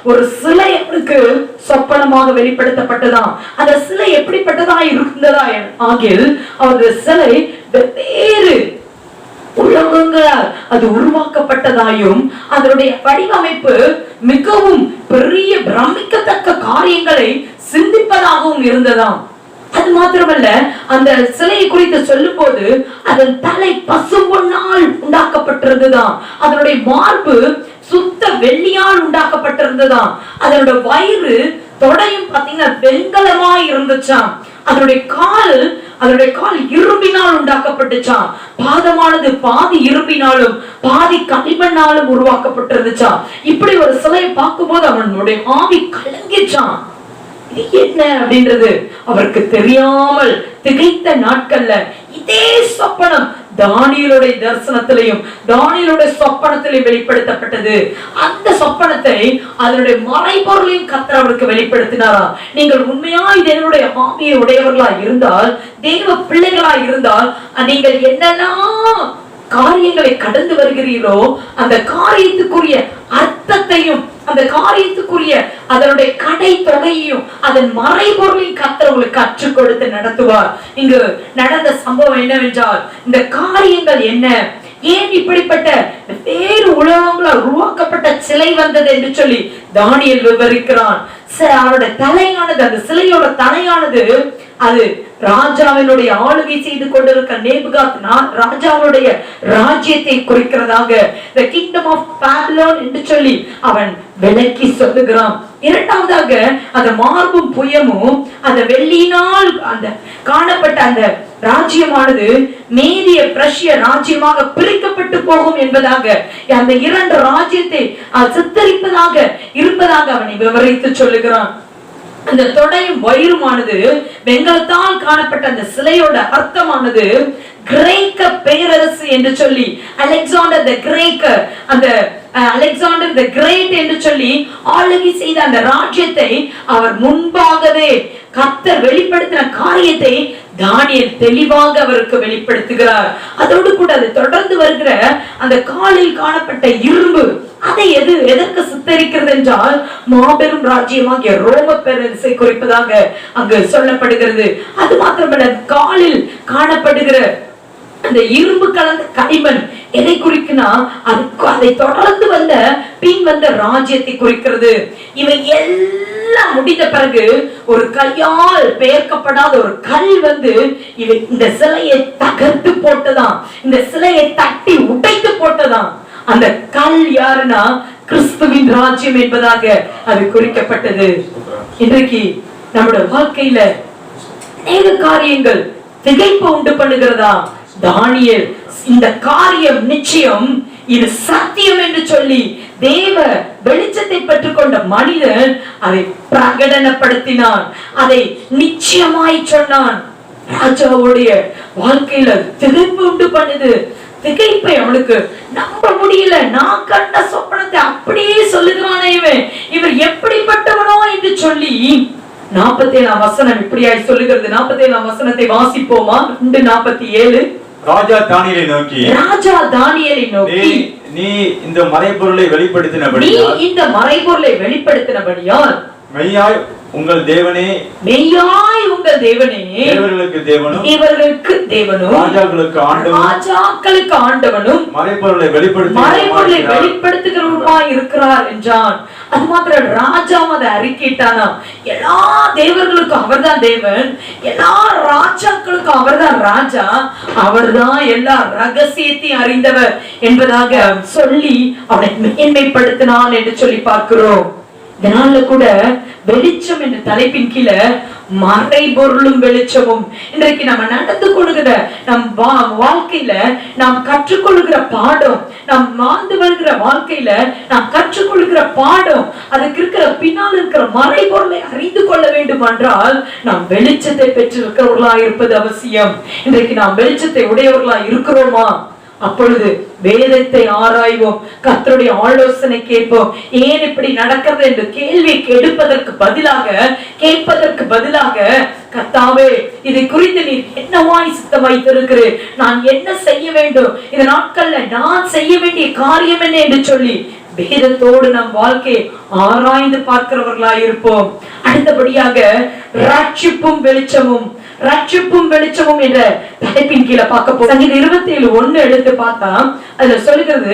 ஒரு சிலை அவனுக்கு சொப்பனமாக வெளிப்படுத்தப்பட்டதாம். அந்த சிலை எப்படிப்பட்டதா இருந்ததா ஆகில் அவரது சிலை வெவ்வேறு உலகங்களால் அது உருவாக்கப்பட்டதாயும் அதனுடைய வடிவமைப்பு மிகவும் பெரிய பிரமிக்கத்தக்க காரியங்களை சிந்திப்பதாகவும் இருந்ததாம். அது மாத்திரமல்ல, அந்த சிலையை குறித்து சொல்லும் போது அதன் தலை பசும்பொன்னால் உண்டாக்கப்பட்டிருந்ததாம். அதனுடைய மார்பு சுத்த வெள்ளியால் உண்டாக்கப்பட்டிருந்ததாம். அதனுடைய வயிறு தொடையும் பாத்தீங்கன்னா வெண்கலமாய் இருந்துச்சாம். அதனுடைய கால் இரும்பினால் உண்டாக்கப்பட்டுச்சாம். பாதமானது பாதி இரும்பினாலும் பாதி களிமண்ணாலும் உருவாக்கப்பட்டிருந்துச்சாம். இப்படி ஒரு சிலையை பார்க்கும்போது அவனுடைய ஆவி கலங்கிச்சான். இது என்ன அப்படின்றது அவருக்கு தெரியாமல் திகைத்த நாட்கள்ல இதே சொப்பனம் தானியேலுடைய தரிசனத்திலையும் தானியேலுடைய சொப்பனத்திலையும் வெளிப்படுத்தப்பட்டது. அந்த சொப்பனத்தை அதனுடைய மறைபொருளையும் கர்த்தர் அவருக்கு வெளிப்படுத்தினாரா. நீங்கள் உண்மையாய் தேவனுடைய ஆவியை உடையவர்களா இருந்தால், தேவ பிள்ளைகளா இருந்தால், நீங்கள் என்னெல்லாம் காரியங்களை கடந்து வருகிறீர்களோ அந்த காரியத்துக்குரிய அர்த்தத்தையும் அந்த காரியத்துக்குரிய அதனுடைய கடை தொகையையும் அதன் மறைபொருளையும் கர்த்தர் உங்களுக்கு கற்றுக் கொடுத்து நடத்துவார். இங்கு நடந்த சம்பவம் என்னவென்றால், இந்த காரியங்கள் என்ன, ஏன் இப்படிப்பட்ட வேறு உலகங்களால் உருவாக்கப்பட்ட சிலை வந்தது என்று சொல்லி தானியேல் விவரிக்கிறான். அவருடைய தலையானது, அந்த சிலையோட தலையானது அது ராஜாவினுடைய ஆளுகை செய்து கொண்டிருக்க நேபுகாத் ராஜாவுடைய ராஜ்யத்தை குறிக்கிறதாக the kingdom of Babylon என்று சொல்லி அவன் விளக்கி சொல்லுகிறான். இரண்டாவதாக அந்த மார்பும் புயமும் அந்த வெள்ளியினால் அந்த காணப்பட்ட அந்த ராஜ்யமானது மேதிய பிரஷ்ய ராஜ்யமாக பிரிக்கப்பட்டு போகும் என்பதாக அந்த இரண்டு ராஜ்யத்தை சித்தரிப்பதாக இருப்பதாக அவனை விவரித்து சொல்லுகிறான். அந்த தொடையும் வயிறுமானது வெண்கலத்தால் காணப்பட்ட அந்த சிலையோட அர்த்தமானது கிரேக்க பேரரசு என்று சொல்லி அலெக்சாண்டர் தி கிரேக்க, அந்த அலெக்சாண்டர் தி கிரேட் என்று சொல்லி ஆளுகை செய்த அந்த ராஜ்யத்தை அவர் முன்பாகவே கர்த்தர் வெளிப்படுத்தின காரியத்தை தானியேல் தெளிவாக அவருக்கு வெளிப்படுத்துகிறார். அதோடு கூட அது தொடர்ந்து வருகிற அந்த காலில் காணப்பட்ட இரும்பு, அதை எதற்கு சித்தரிக்கிறது என்றால் மாபெரும் ராஜ்யமாகிய ரோம பேரரசை குறிப்பதாக அங்கு சொல்லப்படுகிறது. அது மாத்திரமல்ல, காலில் காணப்படுகிற அந்த இரும்பு கலந்த களிமண் எதை குறிக்குன்னா அதை தொடர்ந்து பின் வந்த ராஜ்யத்தை குறிக்கிறது. இவை எல்லாம் எல்லாம் முடிந்த பிறகு ஒரு கையால் பெயர்க்கப்படாத ஒரு கல் வந்து இந்த சிலையை தகர்த்து போட்டதாம், இந்த சிலையை தட்டி உடைத்து போட்டதாம். அந்த கல் யாருன்னா கிறிஸ்துவின் ராஜ்யம் என்பதாக அது குறிக்கப்பட்டது. இன்றைக்கு நம்முடைய வாழ்க்கையில அநேக காரியங்கள் திகைப்பு உண்டு பண்ணுகிறதா? தானியேல் இந்த காரியம் நிச்சயம், இது சத்தியம் என்று சொல்லி தேவ வெளிச்சத்தை பெற்றுக்கொண்ட மனிதன் அதை பிரகடனப்படுத்தினான், அதை நிச்சயமாய் சொன்னான். ராஜாவுடைய வாழ்க்கையில திகைப்பு உண்டு பண்ணுது. திகைப்பை அவனுக்கு நம்ப முடியல. நான் கண்ட சொப்பனத்தை அப்படியே சொல்லுகிறானே இவர் எப்படிப்பட்டவனோ என்று சொல்லி 47ஆம் வசனம் இப்படியாய் சொல்லுகிறது. 47ஆம் வசனத்தை வாசிப்போமா? 2:47. ராஜா தானியேலை நோக்கி நீ இந்த மறைபொருளை வெளிப்படுத்தினபடியால் மெய்யாய் உங்கள் தேவனே தேவர்களுக்கு தேவனும் ராஜாக்களுக்கு ஆண்டவனும் மறைபொருளை வெளிப்படுத்துகிறவருமாய் இருக்கிறார் என்றான். அது மாத்திரம் ராஜாவும் அதை அறிக்கையிட்டானா, எல்லா தேவர்களுக்கும் அவர்தான் தேவன், எல்லா ராஜாக்களுக்கும் அவர்தான் ராஜா, அவர்தான் எல்லா ரகசியத்தையும் அறிந்தவர் என்பதாக சொல்லி அவனை மேன்மைப்படுத்தினான் என்று சொல்லி பார்க்கிறோம். இதனால கூட வெளிச்சம் என்ற தலைப்பின் கீழே மறைபொருளும் வெளிச்சமும், இன்றைக்கு நம்ம நடந்து கொள்கிற நம் வாழ்க்கையில நாம் கற்றுக்கொள்கிற பாடம், நாம் வாழ்ந்து வருகிற வாழ்க்கையில நாம் கற்றுக்கொள்கிற பாடம், அதுக்கு இருக்கிற பின்னால் இருக்கிற மறைபொருளை அறிந்து கொள்ள வேண்டும் என்றால் நாம் வெளிச்சத்தை பெற்றிருக்கிறவர்களா இருப்பது அவசியம். இன்றைக்கு நாம் வெளிச்சத்தை உடையவர்களா இருக்கிறோமா? அப்பொழுது வேதத்தை ஆராய்வோம், கர்த்தருடைய ஆலோசனை கேட்போம். ஏன் இப்படி நடக்கிறது என்று கேள்வி கேட்பதற்கு பதிலாக கர்த்தாவே, இதை குறித்து நீ என்னவாய் சித்தம் வைத்திருக்கிறேன், நான் என்ன செய்ய வேண்டும், இந்த நாட்கள்ல நான் செய்ய வேண்டிய காரியம் என்ன என்று சொல்லி வேதத்தோடு நம் வாழ்க்கையை ஆராய்ந்து பார்க்கிறவர்களாய் இருப்போம். அடுத்தபடியாக ரட்சிப்பும் வெளிச்சமும் என்ற தலைப்பின் கீழே பார்க்க போறோம். சங்கீதம் 27:1 எடுத்து பார்த்தா அதுல சொல்லுகிறது,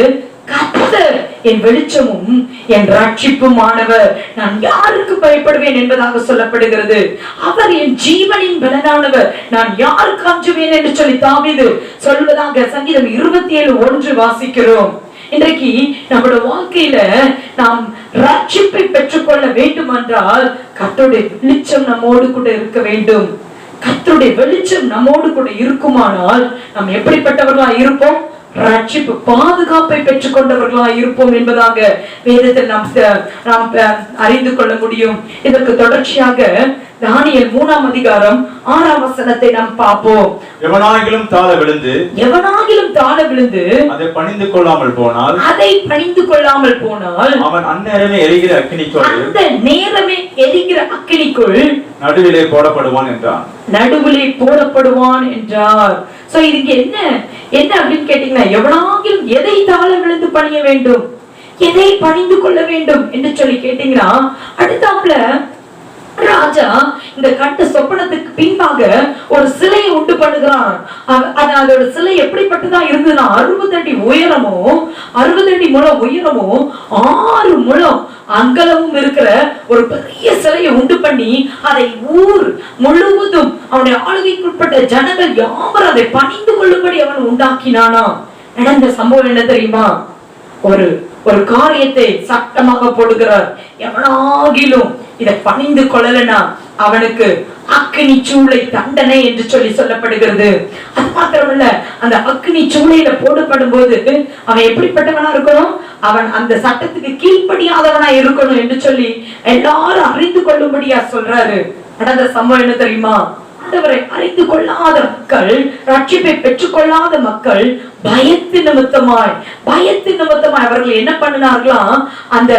கர்த்தர் என் வெளிச்சமும் என் ரட்சிப்புமானவர், நான் யாருக்கு பயப்படுவேன் என்பதாக சொல்லப்படுகிறது. அவர் என் ஜீவனின் பலனானவர், நான் யாருக்கு அஞ்சுவேன் என்று சொல்லி தாவீது சொல்வதாக சங்கீதம் 27:1 வாசிக்கிறோம். இன்றைக்கு நம்முடைய வாழ்க்கையில நாம் ரட்சிப்பை பெற்றுக்கொள்ள வேண்டும் என்றால் கர்த்தருடைய வெளிச்சம் நம்மோடு கூட இருக்க வேண்டும். கர்த்தருடைய வெளிச்சம் நம்மோடு கூட இருக்குமானால் நாம் எப்படிப்பட்டவர்களா இருப்போம்? ரட்சிப்பு பாதுகாப்பை பெற்றுக் கொண்டவர்களா இருப்போம் என்பதாக வேதத்தில் நாம் அறிந்து கொள்ள முடியும். இதற்கு தொடர்ச்சியாக தானியேல் 3ஆம் அதிகாரம் 6ஆம் வசனத்தை நாம் பார்ப்போம். எவனாகிலும் தாழ விழுந்து அதை பணிந்து கொள்ளாமல் போனால் அவன் அந்நேரமே எரிகிற அக்கினிக்குள் நடுவிலே போடப்படுவான் என்றார். சோ இதுக்கு என்ன அப்படின்னு கேட்டீங்கன்னா, எவனாகிலும் எதை தாழ விழுந்து பணிய வேண்டும், எதை பணிந்து கொள்ள வேண்டும் என்று சொல்லி கேட்டீங்கன்னா, அடுத்தாப்புல ராஜா இந்த கட்ட சொப்பனத்துக்கு பின்பாக ஒரு சிலையை உண்டு பண்ணுகிறான். அதோட சிலை எப்படிப்பட்டதா இருந்ததுன்னா 60 அடி உயரமும் 60 அடி முழம் உயரமும் 6 முழம் அங்கலமும் இருக்கிற ஒரு பெரிய சிலையை உண்டு பண்ணி அதை ஊர் முழுவதும் அவனுடைய ஆளுகைக்குட்பட்ட ஜனங்கள் யாவரும் அதை பணிந்து கொள்ளும்படி அவன் உண்டாக்கினானா. நடந்த சம்பவம் என்ன தெரியுமா? ஒரு காரியத்தை சட்டமாக போடுகிறார். எவனாகிலும் இதை பணிந்து கொள்ளலனா அவனுக்கு அக்கினி சூளை தண்டனை என்று சொல்லி சொல்லப்படுகிறது. அது மாத்திரமல்ல, அந்த அக்கினி சூளையில போடப்படும் போது அவன் எப்படிப்பட்டவனா இருக்கணும்? அவன் அந்த சட்டத்துக்கு கீழ்ப்படியாதவனா இருக்கணும் என்று சொல்லி எல்லாரும் அறிந்து கொள்ளும்படியா சொல்றாரு. நடந்த சம்பவம் என்ன தெரியுமா? ஆண்டவரை அறிந்து கொள்ளாத மக்கள், ரட்சிப்பை பெற்றுக் கொள்ளாத மக்கள் பயத்து நிமித்தமாய் அவர்கள் என்ன பண்ணினார்களாம்? அந்த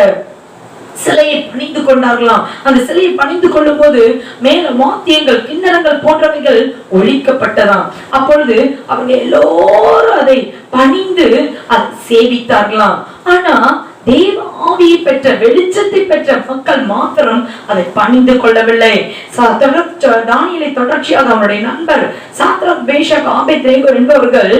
சிலையை பணிந்து கொண்டார்களாம். அந்த சிலையை பணிந்து கொள்ளும் போது மேல வாத்தியங்கள், கிண்ணறங்கள் போன்றவைகள் ஒழிக்கப்பட்டதாம். அப்பொழுது அவர்கள் எல்லோரும் அதை பணிந்து அதை சேவித்தார்களாம். ஆனா தேவ ஆவியை பெற்ற வெளிச்சத்தை பெற்ற மக்கள் மாத்திரம் அதை பணிந்து கொள்ளவில்லை. தானியேலை தொடர்ச்சியாக அவருடைய நண்பர் சாத்ராக் மேஷாக் ஆபேத்நேகோ என்பவர்கள்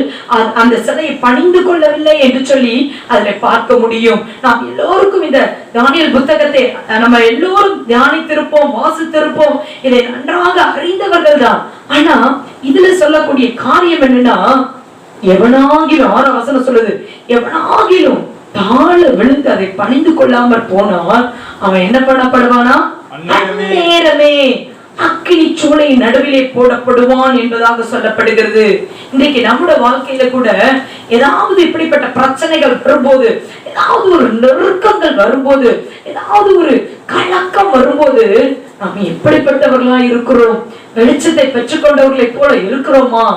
அந்த சிலையை பணிந்து கொள்ளவில்லை என்று சொல்லி அதில் பார்க்க முடியும். நாம் எல்லோருக்கும் இந்த தானியேல் புத்தகத்தை நம்ம எல்லோரும் தியானித்திருப்போம், வாசித்திருப்போம், இதை நன்றாக அறிந்தவர்கள் தான். ஆனா இதுல சொல்லக்கூடிய காரியம் என்னன்னா, எவனாகிலும் 6 வசனம் சொல்லுது, எவனாகிலும் தாழ விழுந்து அதை பணிந்து கொள்ளாமற் போனால் அவன் என்ன பண்ணப்படுவானா? அந்நேரமே அக்கினி சூளை நடுவிலே போடப்படுவான் என்பதாக சொல்லப்படுகிறது. இன்றைக்கு நம்முடைய வாழ்க்கையில கூட ஏதாவது இப்படிப்பட்ட பிரச்சனைகள் வரும்போது, ஏதாவது ஒரு நெருக்கங்கள் வரும்போது, ஏதாவது ஒரு கலக்கம் வரும்போது நாம் எப்படிப்பட்டவர்களா இருக்கிறோம்? வெளிச்சத்தை பெற்றுக்கொண்டவர்களை போல இருக்கிறோமா?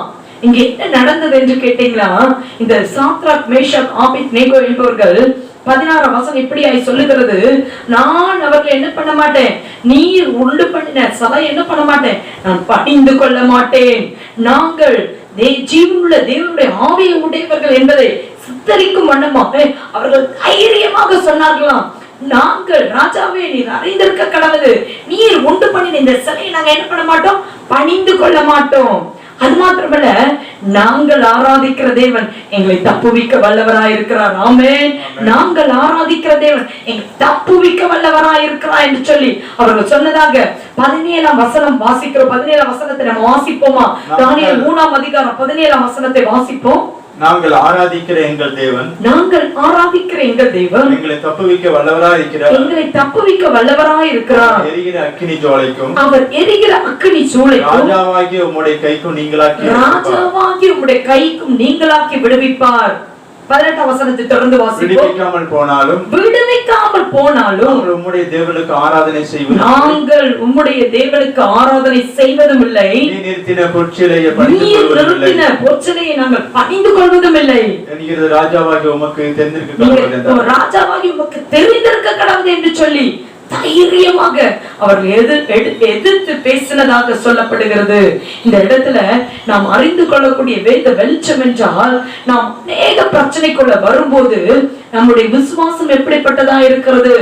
இங்க என்ன நடந்தது என்று கேட்டீங்களா? இந்த சாத்ராக் மேஷாக் ஆபேத்நேகோ என்பவர்கள் 16ஆம் வசனம் இப்படியாய் சொல்லுகிறது, நான் அவர்களை என்ன பண்ண மாட்டேன், நீர் உண்டு பண்ணின சபை என்ன பண்ண மாட்டேன், நான் பணிந்து கொள்ள மாட்டேன். நாங்கள் ஜீவனுள்ள தேவனுடைய ஆவியை உடையவர்கள் என்பதை சித்தரிக்கும் வண்ணமாக அவர்கள் தைரியமாக சொன்னார்களாம், நாங்கள் ராஜாவே நீர் அறிந்திருக்க கடவுது, நீர் உண்டு பண்ணின இந்த சிலையை நாங்க என்ன பண்ண மாட்டோம், பணிந்து கொள்ள மாட்டோம். அது மாத்திரமல்ல, நாங்கள் ஆராதிக்கிற தேவன் எங்களை தப்புவிக்க வல்லவராயிருக்கிறார். ஆமென். நாங்கள் ஆராதிக்கிற தேவன் எங்களை தப்புவிக்க வல்லவராயிருக்கிறார் என்று சொல்லி அவர்கள் சொன்னதாக 17ஆம் வசனம் வாசிக்கிறோம். 17ஆம் வசனத்தை நம்ம வாசிப்போமா? தானியேல் 3ஆம் அதிகாரம் 17ஆம் வசனத்தை வாசிப்போம். நாங்கள் ஆராதிக்கிற எங்கள் தேவன், நாங்கள் ஆராதிக்கிற எங்கள் தேவன் எங்களை தப்புவிக்க வல்லவராயிருக்கிறார், எங்களை தப்புவிக்க வல்லவராயிருக்கிறார். எரிகிற அக்கினி ஜுவாலைக்கும் அவர் எரிகிற அக்கினி சூளைக்கும் ராஜாவாகிய உம்முடைய கைக்கும் நீங்களாக்கி விடுவிப்பார். 18ஆம் வசனத்தை தொடர்ந்து வாசிப்போம். விடுவிக்காமல் போனாலும் உம்முடைய தேவனுக்கு ஆராதனை செய்வது, நாங்கள் உம்முடைய தேவனுக்கு ஆராதனை செய்வதும் இல்லை, நீர் நிறுத்தின பொற்சிலையை நாங்கள் பணிந்து கொள்வதும் இல்லை என்கிறது ராஜாவாகி உமக்கு தெரிந்திருக்க கடவுது என்று சொல்லி தைரியமாக அவர்கள் எதிர்த்து பேசினதாக சொல்லப்படுகிறது. இந்த இடத்துல நாம் அறிந்து கொள்ளக்கூடிய வேத வெளிச்சம் என்றால், நாம் அநேக பிரச்சனைக்குள்ள வரும்போது நம்முடைய விசுவாசம் எப்படிப்பட்டதா இருக்கிறது?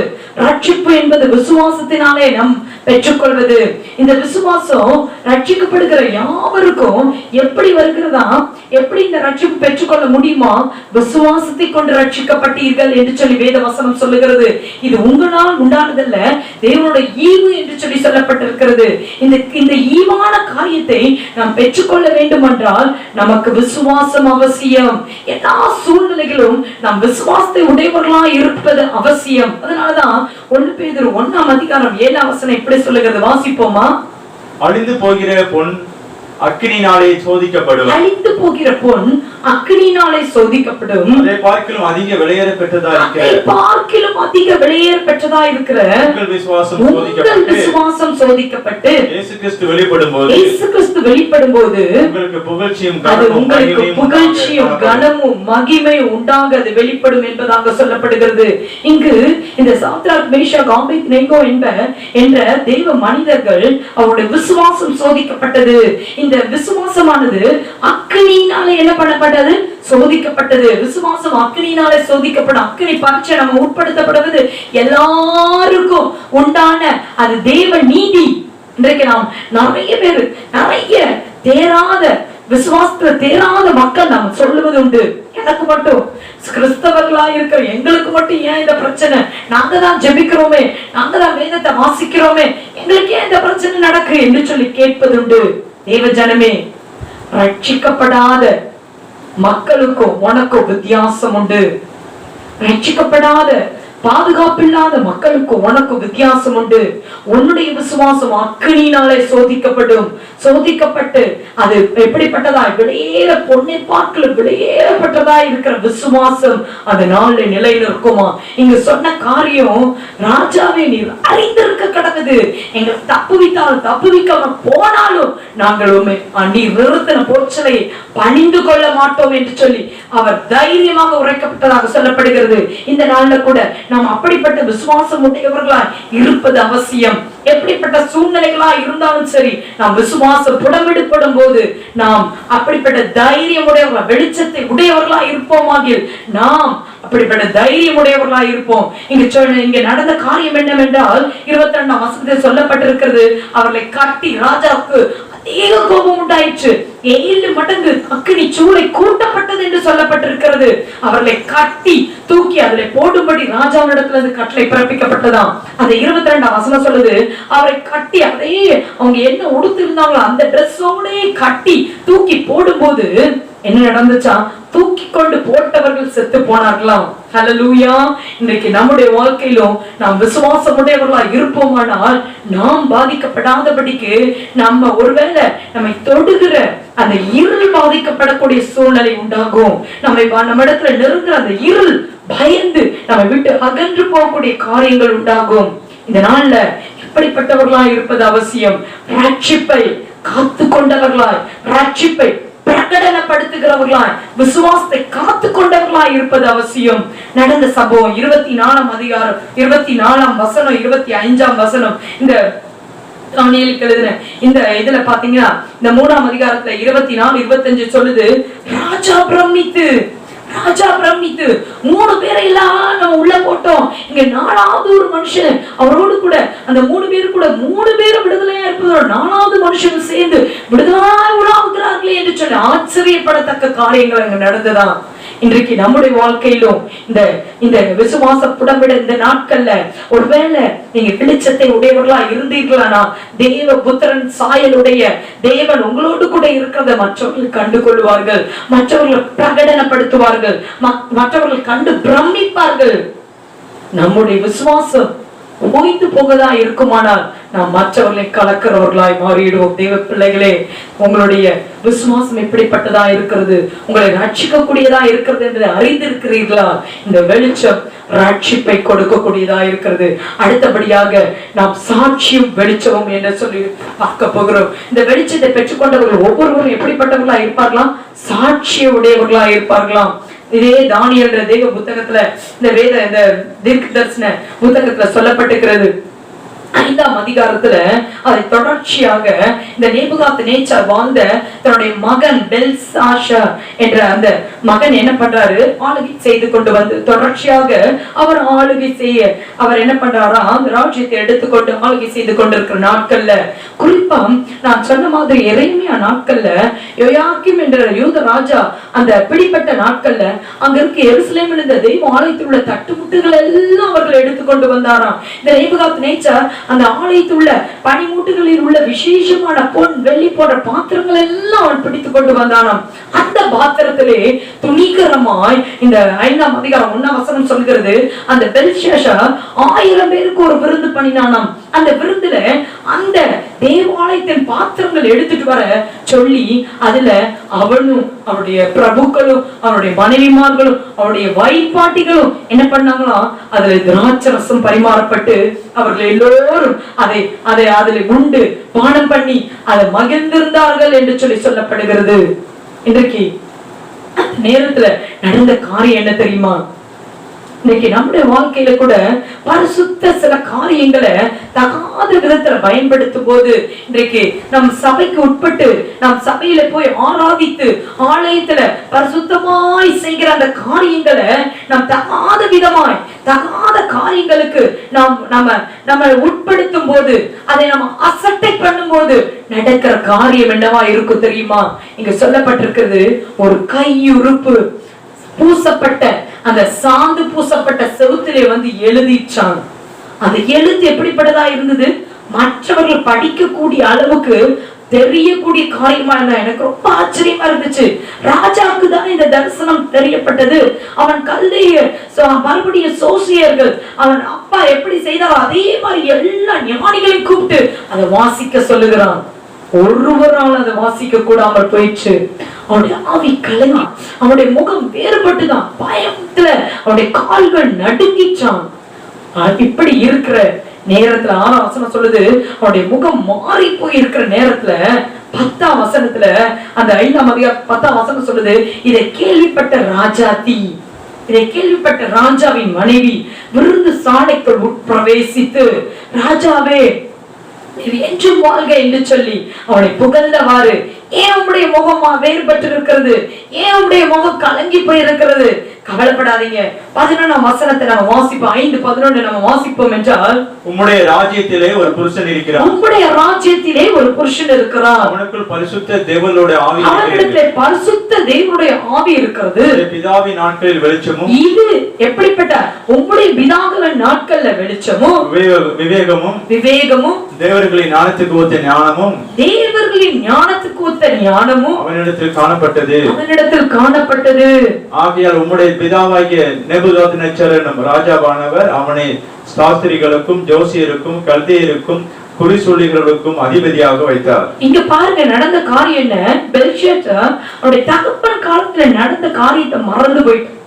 ரட்சிப்பு என்பது விசுவாசத்தினாலே நாம் பெற்றுக்கொள்வது. இந்த விசுவாசம் ரட்சிக்கப்படுகிற யாவருக்கும் எப்படி வருகிறதா? எப்படி இந்த ரட்சிப்பு பெற்றுக்கொள்ள முடியுமா? விசுவாசத்தை கொண்டு ரட்சிக்கப்பட்டீர்கள் என்று சொல்லி வேத வசனம் சொல்லுகிறது. இது உங்களால் உண்டானதல்ல, தேவனுடைய ஈவு என்று சொல்லி சொல்லப்பட்டிருக்கிறது. இந்த ஈவான காரியத்தை நாம் பெற்றுக்கொள்ள வேண்டும் என்றால் நமக்கு விசுவாசம் அவசியம். எல்லா சூழ்நிலைகளும் நாம் விசுவாசத்தை உடையவர்களா இருப்பது அவசியம். அதனாலதான் 1 பேதுரு 1ஆம் அதிகாரம் 7ஆம் வசனம் இப்படி சொல்லுகிறது, வாசிப்போமா? அழிந்து போகிற பொன் அக்கினினாலே சோதிக்கப்படும். அழிந்து போகிற பொன் அக்கினினாலே சோதிக்கப்படும். அதை பார்க்கிலும் அதிக விலையேற பெற்றதா இருக்கிற உங்கள் விசுவாசம் சோதிக்கப்பட்டு இயேசு கிறிஸ்து வெளிப்படும்போது உங்களுக்கு புகழ்ச்சியும் கனமும் மகிமையும் உண்டாக அது வெளிப்படும் என்பதாக சொல்லப்படுகிறது. இங்கு இந்த சாத்ராக் மேஷாக் ஆபேத்நேகோ என்ற தெய்வ மனிதர்கள் அவருடைய விசுவாசம் சோதிக்கப்பட்டது. இந்த விசுவாசமானது அக்கினியினாலே என்ன பண்ணப்பட்டது? சோதிக்கப்பட்டது. விசுவாசம் அக்கினியினாலே சோதிக்கப்படும். அக்கினி பரீட்சை நம்ம உட்படுத்தப்படுவது எல்லாருக்கும் உண்டான அது தேவ நீதி. இன்றைக்கு நாம் நிறைய பேர் தேராத விசுவாசத்துல தேராத மக்கள் நாம் சொல்லுவது உண்டு, எனக்கு மட்டும் கிறிஸ்தவர்களா இருக்கிற எங்களுக்கு மட்டும் ஏன் இந்த பிரச்சனை? நாங்க தான் ஜெபிக்கிறோமே, நாங்க தான் வேதத்தை வாசிக்கிறோமே, எங்களுக்கு ஏன் இந்த பிரச்சனை நடக்கு என்று சொல்லி கேட்பது உண்டு. தேவ ஜனமே, ரட்சிக்கப்படாத மக்களுக்கும் உனக்கும் வித்தியாசம் உண்டு. ரட்சிக்கப்படாத பாதுகாப்பில்லாத மக்களுக்கு உனக்கு வித்தியாசம் உண்டு. உன்னுடைய விசுவாசம் அக்கினியினாலே சோதிக்கப்பட்டு அது எப்படிப்பட்டதா? விலையேற பொன்னை பார்க்கல விலையேறப்பட்டதா இருக்கிற விசுவாசம் அது நாளை நிலை நிற்குமா? இங்க சொன்ன காரியம், ராஜாவே நீர் அறிந்திருக்க கடவுது, எங்களை தப்புவிக்காம போனாலும் நாங்கள் நீர் நிறுத்தின பொற்சலை பணிந்து கொள்ள மாட்டோம் என்று சொல்லி அவர் தைரியமாக உரைக்கப்பட்டதாக சொல்லப்படுகிறது. இந்த நாள்ல கூட நாம் அப்படிப்பட்ட விசுவாசம் உடையவர்களாய் இருப்பது அவசியம். எப்படிப்பட்ட சூழ்நிலைகளா இருந்தாலும் சரி, நாம் விசுவாசம் புடமிடப்படும் போது நாம் அப்படிப்பட்ட தைரியம் உடையவர்களா, வெளிச்சத்தை உடையவர்களா இருப்போமாகில் நாம் அப்படிப்பட்ட தைரியம் உடையவர்களா இருப்போம். இங்க நடந்த காரியம் என்னவென்றால் 22ஆம் வசனத்தில் சொல்லப்பட்டிருக்கிறது, அவர்களை கட்டி ராஜாவுக்கு அதிக கோபம் உண்டாயிற்று. 7 மடங்கு அக்கினி சூளை கூட்டப்பட்டது என்று சொல்லப்பட்டிருக்கிறது. அவர்களை கட்டி தூக்கி அதிலே போடும்படி ராஜாவிடத்துல இருந்து கட்டளை பிறப்பிக்கப்பட்டதாம். அந்த 22ஆம் வசனம் சொல்லுது, அவரை கட்டி அதையே அவங்க என்ன உடுத்திருந்தாங்களோ அந்த டிரெஸ்ஸோட கட்டி தூக்கி போடும்போது என்ன நடந்துச்சா, தூக்கி கொண்டு போட்டவர்கள் செத்து போனார்களாம். ஹல்லேலூயா. இன்றைக்கு நம்முடைய வாழ்க்கையிலும் நாம் விசுவாசம் உடையவர்களா இருப்போமானால் நாம் பாதிக்கப்படாதபடிக்கு நம்ம ஒருவேளை நம்மை தொடுகிற அந்த இருள் பாதிக்கப்படக்கூடிய சூழ்நிலை உண்டாகும். நம்ம இடத்துல நெருங்குற அந்த இருள் பயந்து நம்மை விட்டு அகன்று போகக்கூடிய காரியங்கள் உண்டாகும். இந்த நாள்ல இப்படிப்பட்டவர்களா இருப்பது அவசியம். ரட்சிப்பை காத்து கொண்டவர்களாய், ரட்சிப்பை பிரகடனப்படுத்துகிறவர்களாய், விசுவாசத்தை காத்து கொண்டவர்களாய் இருப்பது அவசியம். நடந்த சம்பவம் 24ஆம் அதிகாரம் 24ஆம் வசனம் 25ஆம் வசனம் இந்த தானியேலுக்கு எழுதின இந்த இதுல பாத்தீங்கன்னா இந்த 3ஆம் அதிகாரத்துல 24 25 சொல்லுது, ராஜா பிரமித்து 3 பேரை எல்லாம் நம்ம உள்ள போட்டோம். இங்க 4வது ஒரு மனுஷன் அவரோடு கூட அந்த 3 பேரும் கூட 3 பேரும் விடுதலையா இருப்பதோட 4வது மனுஷன் சேர்ந்து விடுதலாய் உலாவுகிறார்களே என்று சொல்லி ஆச்சரியப்படத்தக்க காரியங்கள் அங்க நடந்ததாம். இன்றைக்கு நம்முடைய வாழ்க்கையிலும் இந்த விசுவாச புடமிட இந்த நாட்கள்ல ஒருவேளை நீங்க வெளிச்சத்தை உடையவர்களா இருந்தீர்களானா, தேவ புத்திரன் சாயலுடைய தேவன் உங்களோடு கூட இருக்கிறத மற்றவர்கள் கண்டு கொள்வார்கள், மற்றவர்கள் பிரகடனப்படுத்துவார்கள், மற்றவர்கள் கண்டு பிரமிப்பார்கள். நம்முடைய விசுவாசம் ஓய்ந்து போகதா இருக்குமானால் நாம் மற்றவர்களை கலக்கிறவர்களாய் மாறிடுவோம். தேவ பிள்ளைகளே, உங்களுடைய விசுவாசம் எப்படிப்பட்டதா இருக்கிறது, உங்களை ரட்சிக்க கூடியதா இருக்கிறது என்று அறிந்திருக்கிறீர்களா? இந்த வெளிச்சம் ரட்சிப்பை கொடுக்கக்கூடியதா இருக்கிறது. அடுத்தபடியாக நாம் சாட்சியும் வெளிச்சமும் என்று சொல்லி பார்க்க போகிறோம். இந்த வெளிச்சத்தை பெற்றுக்கொண்டவர்கள் ஒவ்வொருவரும் எப்படிப்பட்டவர்களா இருப்பார்களாம்? சாட்சிய உடையவர்களா இருப்பார்களாம். இதே தானியேல் தேவ புத்தகத்துல இந்த தீர்க்க தரிசன புத்தகத்துல சொல்லப்பட்டிருக்கிறது. 5ஆம் அதிகாரத்துல அதை தொடர்ச்சியாக இந்த நேபுகாத்நேச்சார் வாழ்ந்த தன்னுடைய மகன் பெல்சாஷர் என்ற அந்த மகன் என்ன பண்றாரு, ஆளுகை செய்து கொண்டு வந்து தொடர்ச்சியாக அவர் ஆளுகை செய்ய அவர் என்ன பண்றாரா, அந்த ராஜ்யத்தை எடுத்துக்கொண்டு ஆளுகை செய்து கொண்டிருக்கிற நாட்கள்ல, குறிப்பா நான் சொன்ன மாதிரி எரேமியா நாட்கள்ல, யோயாக்கீம் என்ற யூத ராஜா அந்த பிடிப்பட்ட நாட்கள்ல அங்க இருக்க எருசலேமில் இந்த தெய்வ ஆலயத்தில் உள்ள தட்டுமுட்டுகள் எல்லாம் அவர்கள் எடுத்துக்கொண்டு வந்தாராம். இந்த நேபுகாத்நேச்சார் அந்த ஆலயத்தில் உள்ள பனிமூட்டுகளில் உள்ள விசேஷமான பொன் வெள்ளி போன்ற பாத்திரங்கள் எல்லாம் அவன் பிடித்துக் கொண்டு வந்தானாம். அந்த பாத்திரத்திலே துணிகரமாய் இந்த 5ஆம் அதிகாரம் 1ஆம் வசனம் சொல்கிறது, அந்த பெல்ஷாஷார் 1000 பேருக்கு ஒரு விருந்து பண்ணினானாம். அந்த விருந்துல அந்த தேவாலயத்தின் பாத்திரங்கள் எடுத்துட்டு வர சொல்லி அதுல அவனும் அவருடைய பிரபுக்களும் அவருடைய மனைவிமார்களும் அவருடைய வைப்பாட்டிகளும் என்ன பண்ணாங்களாம், அதுல திராட்சரசம் பரிமாறப்பட்டு அவர்கள் எல்லோரும் அதை அதில் உண்டு பானம் பண்ணி அதை மகிழ்ந்திருந்தார்கள் என்று சொல்லி சொல்லப்படுகிறது. இன்றைக்கு நேரத்துல நடந்த காரியம் என்ன தெரியுமா? இன்னைக்கு நம்முடைய வாழ்க்கையில கூட பரிசுத்த சில காரியங்களை தகாத விதத்துல பயன்படுத்தும் போது, இன்றைக்கு நம் சபைக்கு உட்பட்டு நம் சபையில போய் ஆராதித்து ஆலயத்துல பரிசுத்தமாய் செய்கிற அந்த காரியங்களை நாம் தகாத விதமாய் தகாத காரியங்களுக்கு நம்ம உட்படுத்தும் போது, அதை நம்ம அசட்டை பண்ணும் போது நடக்கிற காரியம் என்னவா இருக்கும் தெரியுமா? இங்க சொல்லப்பட்டிருக்கிறது, ஒரு கையுறுப்பு பூசப்பட்ட அந்த சாந்து பூசப்பட்ட செவுத்திலே வந்து எழுதிச்சான். அந்த எழுத்து எப்படிப்பட்டதா இருந்தது? மற்றவர்கள் படிக்கக்கூடிய அளவுக்கு தெரியக்கூடிய காரியமா இருந்தா. எனக்கு ரொம்ப ஆச்சரியமா இருந்துச்சு. ராஜாவுக்கு தான் இந்த தரிசனம் தெரியப்பட்டது. அவன் கல்தைய மறுபடியும் சோசியர்கள் அவன் அப்பா எப்படி செய்தாரோ அதே மாதிரி எல்லா ஞானிகளையும் கூப்பிட்டு அதை வாசிக்க சொல்லுகிறான். ஒருவரால் அதை வாசிக்க கூடாமல் போயிடுச்சு. அவனுடைய ஆவி கலங்கி அவனுடைய முகம் வேறுபட்டுதான். பயத்துல அவனுடைய கால்கள் நடுங்கிச்சான். இப்படி இருக்கிற நேரத்துல 6ஆம் வசனம் சொல்லுது, அவனுடைய முகம் மாறி போய் இருக்கிற நேரத்துல 10ஆம் வசனத்துல அந்த 5ஆம் அதிகாரம் 10ஆம் வசனம் சொல்லுது, இதை கேள்விப்பட்ட ராஜாவின் மனைவி விருந்து சாலைக்குள் உட்பிரவேசித்து, ராஜாவே என்றும் வாழ்க என்று சொல்லி அவனை புகழ்ந்தவாறு, ஏன் உடைய முகமா வேறுபட்டு இருக்கிறது, ஏன் உடைய முகம் கலங்கி போயிருக்கிறது, கவலைப்படாதீங்க. 11ஆம் வசனத்தை நம்ம வாசிப்போம். 5:11 நம்ம வாசிப்போம் என்றால், உம்முடைய ராஜ்யத்திலே ஒரு புருஷன் இருக்கிறார். உம்முடைய ராஜ்யத்திலே ஒரு புருஷன் இருக்கிறார். அவனுக்குள் பரிசுத்த தேவனுடைய ஆவி இருக்கிறது. அவனிடத்திலே பரிசுத்த தேவனுடைய ஆவி இருக்கிறது. பிதாவின் நாட்களில் வெளிச்சமும், இது எப்படிப்பட்ட உம்முடைய பிதாக்களின் நாட்கள்ல வெளிச்சமும், விவேகமும், தேவர்களின் ஞானத்துக்கு ஒத்த ஞானமும், அவனிடத்தில் காணப்பட்டது. ஆகையால் உம்முடைய பிதாவாகிய நேபுகாத்நேச்சர் என்னும் ராஜாவானவர் அவனை சாஸ்திரிகளுக்கும் ஜோசியருக்கும் கல்தேயருக்கும் குறிசொல்லிகளுக்கும் அதிபதியாக வைத்தார். இங்க பாருங்க நடந்த காரியம் என்ன. பெல்ஷாத்சார் அவருடைய தகப்பன் காலத்துல நடந்த காரியத்தை மறந்து போயிட்டு,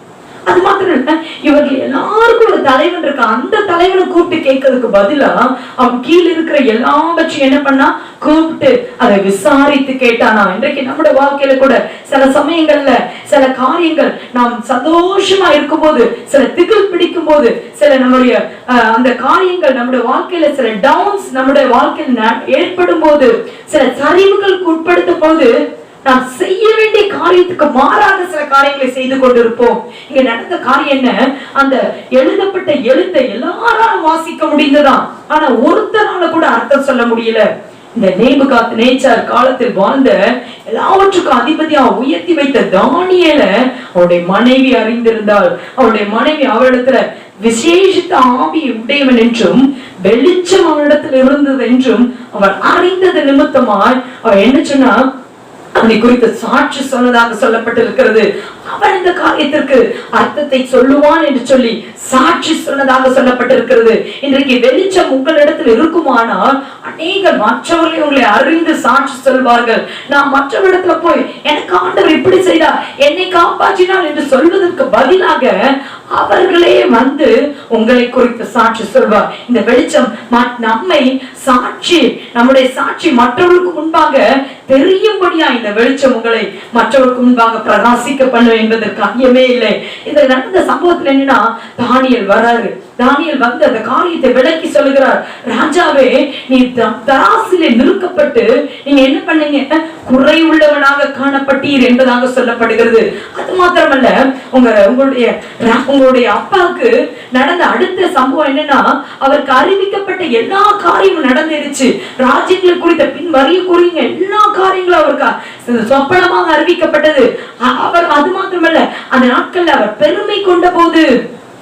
அது மாத்திரம் இல்ல, இவர்கள் எல்லாருக்கும் ஒரு தலைவன் இருக்கா. அந்த தலைவனை கூப்பிட்டு கேட்கறதுக்கு பதிலா அவன் கீழே இருக்கிற எல்லாவற்றையும் என்ன பண்ணா, கூப்பிட்டு அதை விசாரித்து கேட்டானா. இன்றைக்கு நம்முடைய வாழ்க்கையில கூட சில சமயங்கள்ல சில காரியங்கள் நாம் சந்தோஷமா இருக்கும் போது, சில திகில் பிடிக்கும் போது, சில நம்முடைய அந்த காரியங்கள் நம்முடைய வாழ்க்கையில சில டவுன்ஸ் நம்முடைய வாழ்க்கையில் ஏற்படும் போது, சில சரிவுகளுக்கு உட்படுத்தும் போது நாம் செய்ய வேண்டிய காரியத்துக்கு மாறாத சில காரியங்களை செய்து கொண்டிருப்போம். இங்க நடந்த காரியம் என்ன, அந்த எழுதப்பட்ட எழுத்தை எல்லாராலும் வாசிக்க முடிந்ததான், ஆனா ஒருத்தரால கூட அர்த்தம் சொல்ல முடியல. இந்த நேபுகாத்நேச்சார் காலத்தில் வாழ்ந்த எல்லாவற்றுக்கும் அதிபதியா உயர்த்தி வைத்த தானியேலை அவருடைய மனைவி அறிந்திருந்தாள். அவருடைய மனைவி அவரிடத்துல விசேஷித்த ஆவி உடையவன் என்றும் வெளிச்சம் அவனிடத்தில் இருந்தது என்றும் அவன் அறிந்தது நிமித்தமாய் அவன் என்ன சொன்னா, அவனை குறித்து சாட்சி சொன்னதாக சொல்லப்பட்டிருக்கிறது. அவன் இந்த காரியத்திற்கு அர்த்தத்தை சொல்லுவான் என்று சொல்லி சாட்சி சொன்னதாக சொல்லப்பட்டிருக்கிறது. இன்றைக்கு வெளிச்சம் உங்களிடத்தில் இருக்குமானால் அநேகர் மற்றவர்களை உங்களை அறிந்து சாட்சி சொல்வார்கள். நான் மற்றவரிடத்துல போய் எனக்கு ஆண்டவர் இப்படி செய்தார், என்னை காப்பாற்றினார் என்று சொல்வதற்கு பதிலாக அவர்களே வந்து உங்களை குறித்து சாட்சி சொல்வார். இந்த வெளிச்சம் நம்மை சாட்சி, நம்முடைய சாட்சி மற்றவர்களுக்கு முன்பாக தெரியும்படியா இந்த வெளிச்சம் உங்களை மற்றவர்களுக்கு முன்பாக பிரகாசிக்க பண்ணும் என்பதற்கு ஐயமே இல்லை. இந்த நடந்த சம்பவத்துல என்னன்னா, தானியேல் வராரு. தானியேல் வந்து அந்த காரியத்தை விளக்கி சொல்லுகிறார். ராஜாவே, நீ தராசிலே நிறுக்கப்பட்டு நீங்க என்ன பண்ணீங்க, குறை உள்ளவனாக காணப்பட்டீர் என்பதாக சொல்லப்படுகிறது. அது மாத்திரமல்ல, உங்களுடைய அப்பாவுக்கு நடந்த அடுத்த சம்பவம் என்னன்னா, அவருக்கு அறிவிக்கப்பட்ட எல்லா காரியமும் நடந்துருச்சு. ராஜ்யங்களை குறித்த பின் வரையக்கூடிய எல்லா காரியங்களும் அவருக்கு சொப்பனமாக அறிவிக்கப்பட்டது. அவர் அது மாத்திரமல்ல, அந்த நாட்கள்ல அவர் பெருமை கொண்ட போது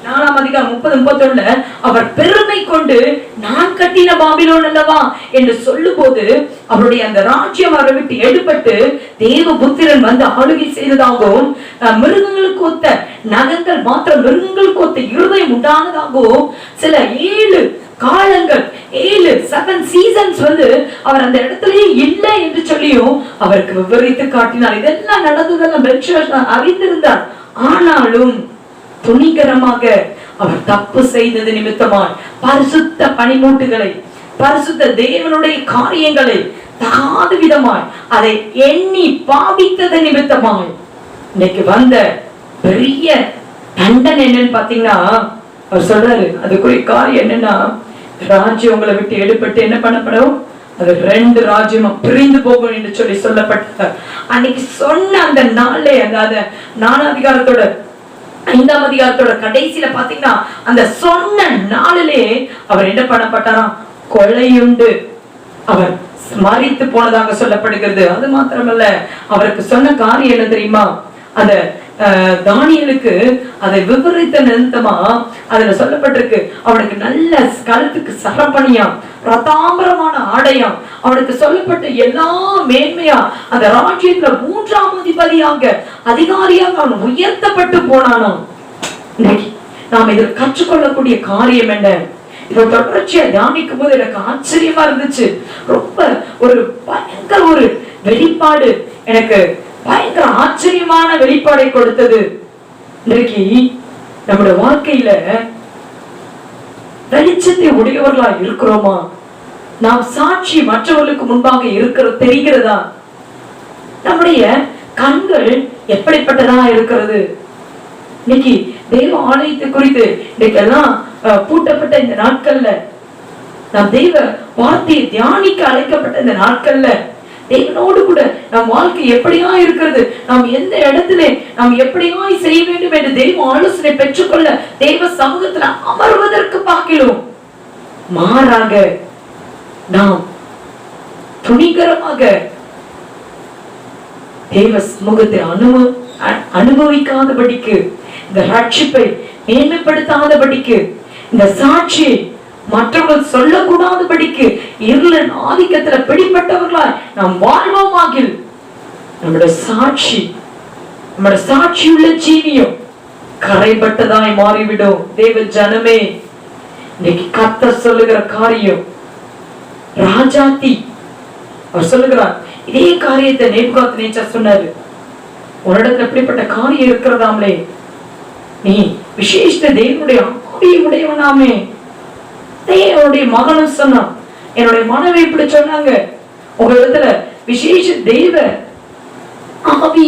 4ஆம் அதிகாரம் 30-31 அவர் பெருமை கொண்டு நான் கட்டின பாபிலோன் அல்லவா என்று சொல்லும் போது அவருடைய அந்த ராஜ்யம் அவரை விட்டு எடுபட்டு தேவ புத்திரன் வந்து ஆளுகை செய்ததாகவும், மிருகங்களுக்கு ஒத்த நகங்கள் மாத்திரம் மிருகங்களுக்கு ஒத்த இருதயம் உண்டானதாகவும், சில 7 காலங்கள் 7 சீசன்ஸ் வந்து அவர் அந்த இடத்திலேயே இல்லை என்று சொல்லியும் அவருக்கு விவரித்து காட்டினார். இதெல்லாம் நடந்ததெல்லாம் பெல்ஷாத்சார் அறிந்திருந்தார். ஆனாலும் துணிகரமாக அவர் தப்பு செய்தது நிமித்தமாய் பரிசுத்த பனிமூட்டுகளை, பரிசுத்த தேவனுடைய காரியங்களை தகாத விதமாய் அதை எண்ணி பாவித்தது நிமித்தமாய் இன்னைக்கு வந்த பெரிய தண்டனை என்னன்னு பாத்தீங்கன்னா, அவர் சொல்றாரு அதுக்குரிய காரியம் என்னன்னா, ராஜ்யம் உங்களை விட்டு எடுப்பட்டு என்ன பண்ணப்படும், அது 2 ராஜ்யமா பிரிந்து போகும் என்று சொல்லி சொல்லப்பட்டார். அன்னைக்கு சொன்ன அந்த நாளே, அதாவது 4ஆம் அதிகாரத்தோட 5ஆம் அதிகாரத்தோட கடைசியில பாத்தீங்கன்னா, அந்த சொன்ன நாளிலே அவர் என்ன பண்ணப்பட்டாராம், கொலையுண்டு அவர் மரித்து போனதாக சொல்லப்படுகிறது. அது மாத்திரமல்ல, அவருக்கு சொன்ன காரியம் என்ன தெரியுமா, அந்த தானியேலுக்கு அதை விவரித்த நிமித்தமா அதுல சொல்லப்பட்டிருக்கு, அவனுக்கு நல்ல கழுத்துக்கு சரப்பணியாம், ரதாம்பரமான ஆடையாம், அவனுக்கு சொல்லப்பட்ட எல்லா மேன்மையா அந்த ராஜ்யத்துல 3ஆம் அதிகாரியாக அவன் உயர்த்தப்பட்டு போனானாம். இன்னைக்கு நாம் இதில் கற்றுக்கொள்ளக்கூடிய காரியம் என்ன, இதை தொடர்ச்சியா தியானிக்கும் போது எனக்கு ஆச்சரியமா இருந்துச்சு. ரொம்ப ஒரு பயங்கர ஒரு வெளிப்பாடு, எனக்கு பயங்கர ஆச்சரியமான வெளிப்பாடை கொடுத்தது. இன்றைக்கு நம்முடைய வாழ்க்கையில வெளிச்சத்தை உடையவர்களா இருக்கிறோமா? நாம் சாட்சி மற்றவர்களுக்கு முன்பாக தெரிகிறதா? நம்முடைய கண்கள் எப்படிப்பட்டதா இருக்கிறது? இன்னைக்கு தெய்வ ஆலயத்தை குறித்து இன்னைக்கு எல்லாம் பூட்டப்பட்ட இந்த நாட்கள்ல, நாம் தெய்வ வார்த்தையை தியானிக்க அழைக்கப்பட்ட இந்த நாட்கள்ல தேவனோடு கூட நம் வாழ்க்கை எப்படியா இருக்கிறது, நாம் எந்த இடத்துல நாம் எப்படியாய் செய்ய வேண்டும் என்று தெய்வ ஆலோசனை பெற்றுக்கொள்ள தெய்வ சமூகத்துல அமர்வதற்கு பார்க்கிறோம். மாறாக நாம் துணிகரமாக தேவ சமூகத்தை அனுபவிக்காதபடிக்கு, இந்த ரட்சிப்பை மேன்மைப்படுத்தாதபடிக்கு, இந்த சாட்சியை மற்றவர்கள் சொல்லக்கூடாதபடிக்கு இருளின் ஆதிக்கத்துல பிடிப்பட்டவர்களாய் நாம் வாழ்வோமாகில் நம்முடைய சாட்சியுள்ள ஜீவியம் கரைப்பட்டதாய் மாறிவிடும். தேவ ஜனமே, இன்னைக்கு கர்த்தர் சொல்லுகிற காரியம் ராஜாத்தி. அவர் சொல்லுகிறார், இதே காரியத்தை நேபுகாத்நேச்சார் சொன்னாரு, உன்னிடத்துல எப்படிப்பட்ட காரியம் இருக்கிறதாமலே, நீ விசேஷ தேவனுடைய ஆவியை உடையவனாமே. என்னுடைய மகனும் சொன்னான், என்னுடைய மனைவி இப்படி சொன்னாங்க, உங்க இடத்துல விசேஷ தெய்வ ஆவி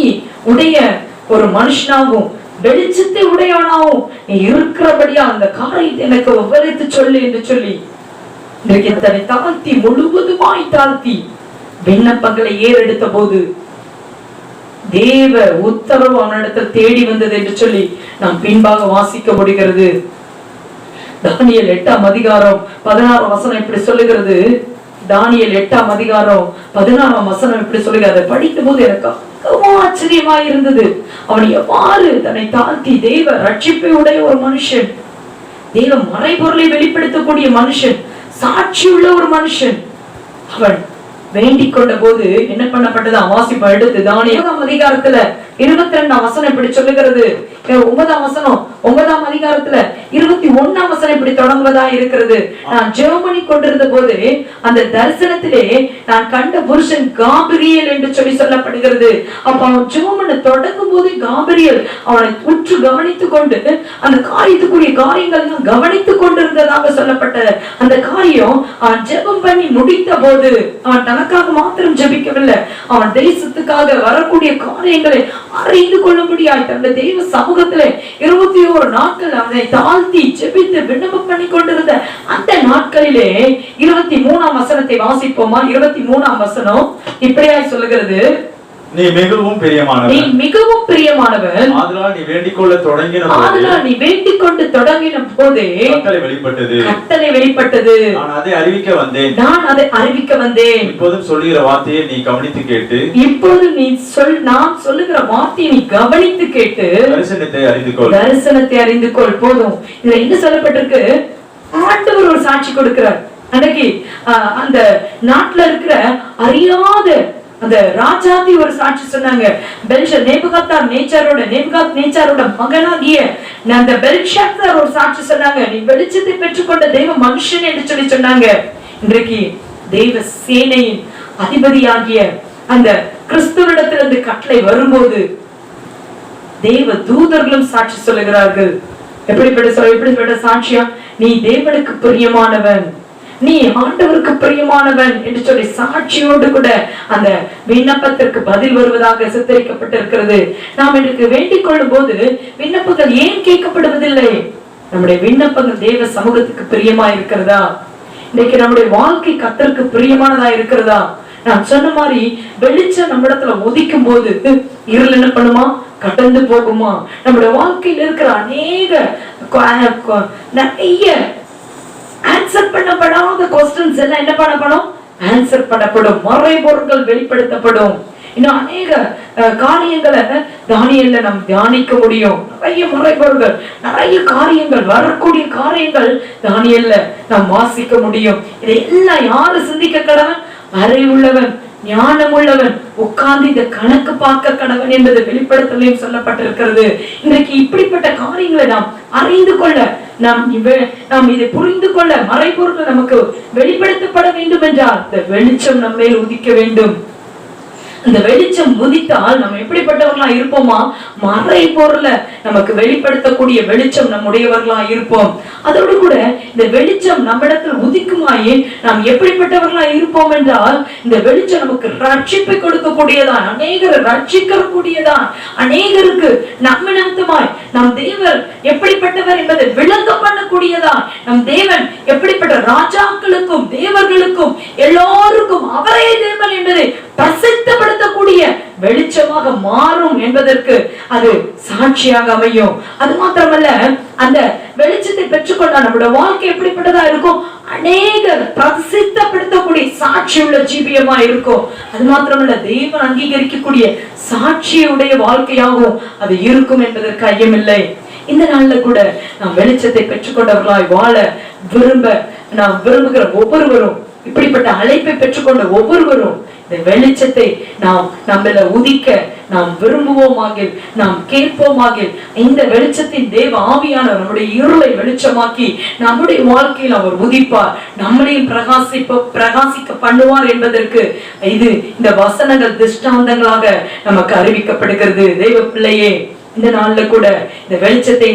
உடைய ஒரு மனுஷனாகவும் வெளிச்சத்தை உடையவனாகவும் நீ இருக்கிறபடியா அந்த காரியத்தை எனக்கு விவரித்து சொல்லு என்று சொல்லி இன்றைக்கு தன்னை தாழ்த்தி, முழுவதுமாய் தாழ்த்தி விண்ணப்பங்களை ஏறெடுத்த போது தேவ உத்தரவு அவனிடத்தில் தேடி வந்தது என்று சொல்லி நாம் பின்பாக வாசிக்க முடிகிறது. தானியேல் 8ஆம் அதிகாரம் 16ஆம் வசனம் இப்படி சொல்லுகிறது. தானியேல் 8ஆம் அதிகாரம் 16ஆம் வசனம் இப்படி சொல்லுகிறது. அதை படிக்கும் போது எனக்கு ஆச்சரியமா இருந்தது. அவன் எவ்வாறு தன்னை தாழ்த்தி, தேவ ரட்சிப்பை உடைய ஒரு மனுஷன், தேவ மறைபொருளை வெளிப்படுத்தக்கூடிய மனுஷன், சாட்சி உள்ள ஒரு மனுஷன், அவன் வேண்டிக் கொண்ட போது என்ன பண்ணப்பட்டது? வாசிப்ப எடுத்து தானியேல் 9ஆம் அதிகாரத்துல 22ஆம் வசனம் இப்படி சொல்லுகிறது. 9ஆம் வசனம் 9ஆம் அதிகாரத்துல 21ஆம் வசனம் இப்படி தொடங்குவதா இருக்கிறது. நான் ஜெபம் பண்ணி கொண்டிருந்த போது அந்த தரிசனத்திலே நான் கண்ட புருஷன் காபிரியேல் என்று சொல்லி சொல்லப்படுகிறது. அப்ப அவன் ஜெபம் பண்ண தொடங்கும் போது காபிரியேல் அவனை உற்று கவனித்துக் கொண்டு அந்த காரியத்துக்குரிய காரியங்கள் கவனித்துக் கொண்டிருந்ததாக சொல்லப்பட்ட அந்த காரியம் அவன் ஜெபம் பண்ணி முடித்த போது அவன் தனக்காக மாத்திரம் ஜெபிக்கவில்லை, அவன் தேசத்துக்காக வரக்கூடிய காரியங்களை அறிந்து கொள்ளும்படியாய் தன்னுடைய தெய்வ சமூகத்திலே 21 நாட்கள் அவனை தாழ்த்தி ஜெபித்து விண்ணப்பம் பண்ணி கொண்டிருந்த அந்த நாட்களிலே 23ஆம் வசனத்தை வாசிப்போமா? 23ஆம் வசனம் இப்படியாய் சொல்லுகிறது, நீ மிகவும் பிரியமானவன், ஆதலால் நீ வேண்டிக் கொண்டு தொடங்கின போதே கட்டளை வெளிப்பட்டது. நான் அதை அறிவிக்க வந்தேன். இப்போதும் சொல்லுகிற வார்த்தையை நீ கவனித்து கேட்டு, நான் சொல்லுகிற வார்த்தையை நீ கவனித்து கேட்டு தரிசனத்தை அறிந்து கொள். போதும். இதுல என்ன சொல்லப்பட்டிருக்கு? ஆண்டவர் ஒரு சாட்சி கொடுக்கிறார். அன்னைக்கு அந்த நாட்டுல இருக்கிற அறியாத அந்த ராஜாதி ஒரு சாட்சி சொன்னாங்க. நேபுகாத்நேச்சாரோட மகனாகிய அந்த பெல்ஷாத்சார் ஒரு சாட்சி சொன்னாங்க, நீ வெளிச்சத்தை பெற்றுக்கொண்ட தெய்வ மனுஷன் என்று சொல்லி சொன்னாங்க. இன்றைக்கு தெய்வ சேனையின் அதிபதியாகிய அந்த கிறிஸ்துவிடத்திலிருந்து கட்டளை வரும்போது தெய்வ தூதர்களும் சாட்சி சொல்லுகிறார்கள். எப்படிப்பட்ட சாட்சியா? நீ தேவனுக்கு பிரியமானவன், நீ ஆண்டவருக்கு பிரியமானவன் என்று சொல்லி சாட்சியோடு கூட அந்த விண்ணப்பத்திற்கு பதில் வருவதாக சித்தரிக்கப்பட்டிருக்கிறது. நாம் இன்றைக்கு வேண்டிக் கொள்ளும் போது விண்ணப்பங்கள் ஏன் கேட்கப்படுவதில்லை? நம்முடைய விண்ணப்பங்கள் தேவ சமூகத்துக்கு பிரியமா இருக்கிறதா? இன்னைக்கு நம்முடைய வாழ்க்கை கர்த்தருக்கு பிரியமானதா இருக்கிறதா? நான் சொன்ன மாதிரி வெளிச்சம் நம்ம இடத்துல ஒதிக்கும் போது இருள் என்ன பண்ணுமா? கடந்து போகுமா? நம்முடைய வாழ்க்கையில் இருக்கிற அநேக நிறைய ஆன்சர் பண்ணப்படாத क्वेश्चंस எல்லாம் என்ன பண்ணப்படும்? ஆன்சர் பண்ணப்படும். மறைபொருள்கள் வெளிப்படுத்தப்படும். இன்னும் அநேக காரியங்களை தானியேல்ல நாம் தியானிக்க முடியும். நிறைய மறைபொருள்கள், நிறைய காரியங்கள், வரக்கூடிய காரியங்கள் தானியேல்ல நாம் வாசிக்க முடியும். இதெல்லாம் யாரு சிந்திக்க கடவன்? அறிவுள்ளவன், ஞானம் உள்ளவன், உட்கார்ந்து இந்த கணக்கு பார்க்க கடவன் என்பது வெளிப்படுத்தலையும் சொல்லப்பட்டிருக்கிறது. இன்றைக்கு இப்படிப்பட்ட காரியங்களை நாம் அறிந்து கொள்ள, நாம் இதை புரிந்து கொள்ள, மறைபொருள் நமக்கு வெளிப்படுத்தப்பட வேண்டும் என்றால் இந்த வெளிச்சம் நம்ம மேல் உதிக்க வேண்டும். இந்த வெளிச்சம் உதித்தால் நம்ம எப்படிப்பட்டவர்களா இருப்போமா? மறைபொருளை நமக்கு வெளிப்படுத்தக்கூடிய வெளிச்சம் நம்முடையவர்களா இருப்போம். அதோடு கூட இந்த வெளிச்சம் நம்மிடத்தில் உதிக்குமாயே நாம் எப்படிப்பட்டவர்களா இருப்போம் என்றால், இந்த வெளிச்சம் நமக்கு ரட்சிப்பை கொடுக்கக்கூடியதான், அநேகரை ரட்சிக்கக்கூடியதான், அநேகருக்கு நம்ம நிமித்தமாய் நம் தேவன் எப்படிப்பட்டவர் என்பதை விளங்க பண்ணக்கூடியதான். நம் தேவன் எப்படிப்பட்ட ராஜாக்களுக்கும் தேவர்களுக்கும் எல்லோருக்கும் அவரே தேவன் என்பதை வெளிச்சமாக மாறும் என்பதற்கு அது சாட்சியாக அமையும். அது மாத்திரமல்ல, அந்த வெளிச்சத்தை பெற்றுக்கொண்டா நம்முடைய வாழ்க்கை எப்படிப்பட்டதா இருக்கும்? அநேகர் பிரசித்தப்படுத்தக்கூடிய சாட்சியுள்ள ஜீவியமா இருக்கும். அது மாத்திரமல்ல, தேவன் அங்கீகரிக்கக்கூடிய சாட்சியுடைய வாழ்க்கையாகவும் அது இருக்கும் என்பதற்கு ஐயமில்லை. இந்த நாள்ல கூட நாம் வெளிச்சத்தை பெற்றுக்கொண்டவர்களாய் வாழ நாம் விரும்புகிற ஒவ்வொருவரும், இப்படிப்பட்ட அழைப்பை பெற்றுக்கொண்ட ஒவ்வொருவரும் இந்த வெளிச்சத்தை நாம் நம்மள உதிக்க நாம் விரும்புவோமாக, நாம் கேட்போமாக. இந்த வெளிச்சத்தின் தேவ ஆவியானவர் நம்முடைய இருளை வெளிச்சமாக்கி நம்முடைய வாழ்க்கையில் அவர் உதிப்பார், நம்மளையும் பிரகாசிக்க பண்ணுவார் என்பதற்கு இது இந்த வசனங்கள் திஷ்டாந்தங்களாக நமக்கு அறிவிக்கப்படுகிறது. தேவ பிள்ளையே, இந்த நாள்ல கூட இந்த வெளிச்சத்தை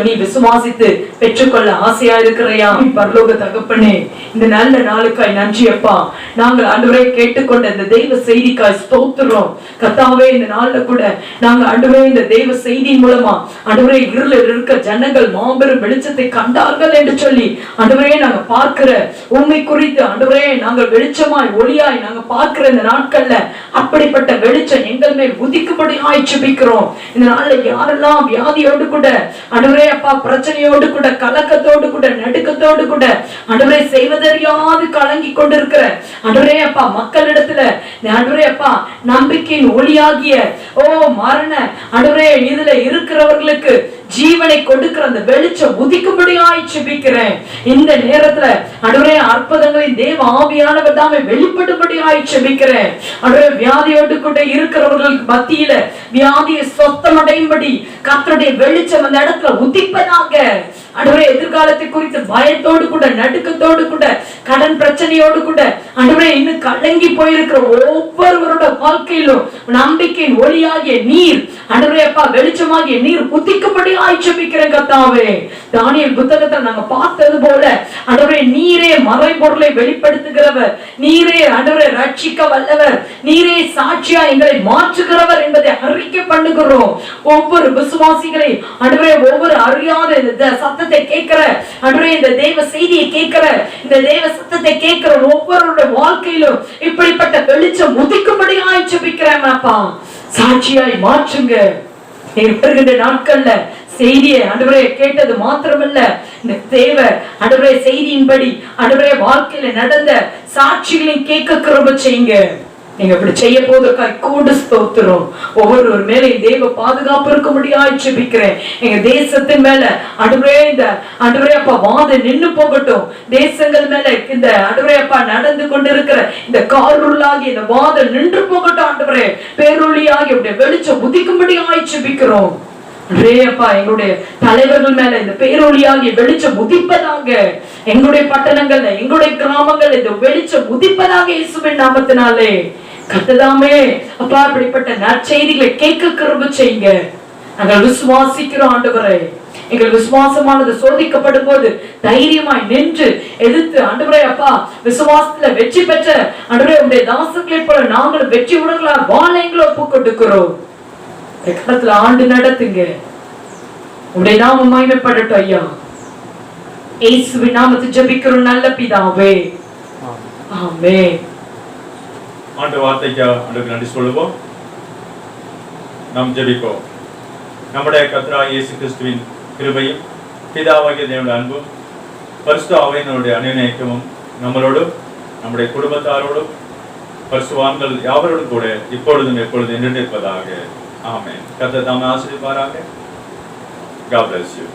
நீ விசுவாசித்து பெற்றுக்கொள்ள ஆசையா இருக்கிறையா? பரலோக தகப்பனே, இந்த நல்ல நாளுக்காய் நன்றி அப்பா. நாங்கள் ஆண்டவரே கேட்டுக்கொண்ட இந்த தெய்வ செய்திக்காய் ஸ்தோத்திரம் கர்த்தாவே. இந்த நாள்ல கூட நாங்கள் ஆண்டவரே இந்த தெய்வ செய்தியின் மூலமா ஆண்டவரே இருளில் இருக்க ஜனங்கள் மாபெரும் வெளிச்சத்தை கண்டார்கள் என்று சொல்லி ஆண்டவரே நாங்க பார்க்கிற உண்மை குறித்து ஆண்டவரே நாங்கள் வெளிச்சமாய் ஒளியாய் நாங்க பார்க்கிற இந்த நாட்கள்ல அப்படிப்பட்ட வெளிச்சம் எங்கள் மேல் உதிக்கும்படியாய் ஜெபிக்கிறோம். இந்த நாள்ல யாரெல்லாம் வியாதியோடு கூட ஆண்டவரே அப்பா, பிரச்சனையோடு கூட, கலக்கத்தோடு கூட, நடுக்கத்தோடு கூட ஆண்டவரே செய்வதறியாது கலங்கி கொண்டிருக்கிற ஆண்டவரே அப்பா மக்களிடத்துல ஆண்டவரே அப்பா நம்பிக்கையின் ஒளியாகிய மரண ஆண்டவரே இதுல இருக்கிறவர்களுக்கு ஜீவனை கொடுக்கிற அந்த வெளிச்சம் உதிக்கும்படியாய் ஜெபிக்கிறேன். இந்த நேரத்துல ஆண்டவரே அற்புதங்களின் தேவ ஆவியானவர் தாமே வெளிப்படும்படியாய் ஜெபிக்கிறேன். ஆண்டவரே வியாதியோடு கூட இருக்கிறவர்களுக்கு மத்தியில வியாதியை சொத்தமடையும்படி கர்த்தருடைய வெளிச்சம் அந்த இடத்துல உதிப்பதாக. ஆண்டவரே எதிர்காலத்தை குறித்து பயத்தோடு கூட, நடுக்கத்தோடு கூட, கடன் பிரச்சனையோடு கூட ஆண்டவரே இன்னும் கலங்கி போயிருக்கிற ஒவ்வொருவரோட வாழ்க்கையிலும் நம்பிக்கையின் ஒளியாகிய நீர் ஆண்டவரே அப்பா வெளிச்சமாகிய நீர் புத்திக்கும்படி ஜெபிக்கிறேன் கர்த்தாவே. தானியேல் புத்தகத்தில் நாங்க பார்த்தது போல ஆண்டவரே நீரே மறைபொருளை வெளிப்படுத்துகிறவர், நீரே ஆண்டவரே ரட்சிக்க வல்லவர், நீரே சாட்சியா எங்களை மாற்றுகிறவர் என்பதை அறிக்கை பண்ணுகிறோம். ஒவ்வொரு விசுவாசிகளை ஆண்டவரே ஒவ்வொரு அறியாத இந்த சத்தத்தை கேட்கிற ஆண்டவரே இந்த தேவ செய்தியை கேட்கிற இந்த தேவ சத்தத்தை கேட்கிற ஒவ்வொருவருடைய வாழ்க்கையிலும் இப்படிப்பட்ட வெளிச்சம் உதிக்கும்படியாய் ஜெபிக்கிறேன் அப்பா. சாட்சியாய் மாற்றுங்க. வருகின்ற நாட்கள்ல செய்தியை ஆண்டவரே கேட்டது மாத்திரமல்ல, இந்த தேவ ஆண்டவரே செய்தியின்படி ஆண்டவரே வாழ்க்கையில நடந்த சாட்சிகளையும் கேட்க கிருபை செய்யுங்க. நீங்க இப்படி செய்ய போவதற்காக கூடு ஸ்தோத்திரம். ஒவ்வொரு மேல தேவ பாதுகாப்பு இருக்க முடியாது ஜெபிக்கிறேன். எங்க தேசத்தின் மேல ஆண்டவரே இந்த ஆண்டவரே அப்பா வாதை நின்னு போகட்டும். தேசங்கள் மேல இந்த ஆண்டவரே அப்பா நடந்து கொண்டிருக்கிற இந்த காருள்ளாகி இந்த வாதை நின்று போகட்டும். ஆண்டவரே பேரொளியாகி அப்படியே வெளிச்சம் உதிக்கும்படியாய் ஜெபிக்கிறோம். அப்பா எங்களுடைய தலைவர்கள் மேல இந்த பேரொளியாகி வெளிச்சம் உதிப்பதாக. எங்களுடைய பட்டணங்கள்ல, எங்களுடைய கிராமங்கள்ல இந்த வெளிச்சம் உதிப்பதாக இயேசுவின் நாமத்தினாலே. கர்த்ததாமே அப்பா இப்படிப்பட்ட நற்செய்திகளை கேட்க கிருபை செய்யுங்க. நாங்கள் விசுவாசிக்கிறோம் ஆண்டவரே. எங்கள் விசுவாசமானது சோதிக்கப்படும் போது தைரியமாய் நின்று எதிர்த்து ஆண்டவரே அப்பா விசுவாசத்துல வெற்றி பெற்ற ஆண்டவரே உடைய தாசர்களை போல நாங்களும் வெற்றி உடங்களா வாழ எங்களை ஒப்பு கொடுக்கிறோம். கடத்துல ஆண்டு நடத்துங்க. உடைய நாமம் மகிமைப்படட்டும் ஐயா. இயேசுவின் நாமத்தில் ஜெபிக்கிறோம் நல்ல பிதாவே, ஆமென். ஆண்டவர் வார்த்தைக்கு ஆண்டவருக்கு நன்றி சொல்லுவோம். நாம் ஜெபிப்போம். நம்முடைய கர்த்தராகிய இயேசு கிறிஸ்துவின் கிருபையும் பிதாவாகிய தேவனுடைய அன்பும் பரிசுத்த ஆவியானவருடைய அனுநயிக்கமும் நம்மளோடும் நம்முடைய குடும்பத்தாரோடும் பரிசுத்தவான்கள் யாவரோடும் கூட இப்பொழுதும் எப்பொழுதும் என்றிருப்பதாக. ஆமென். கர்த்தர் தாமே ஆசீர்வதிப்பாராக. God bless you.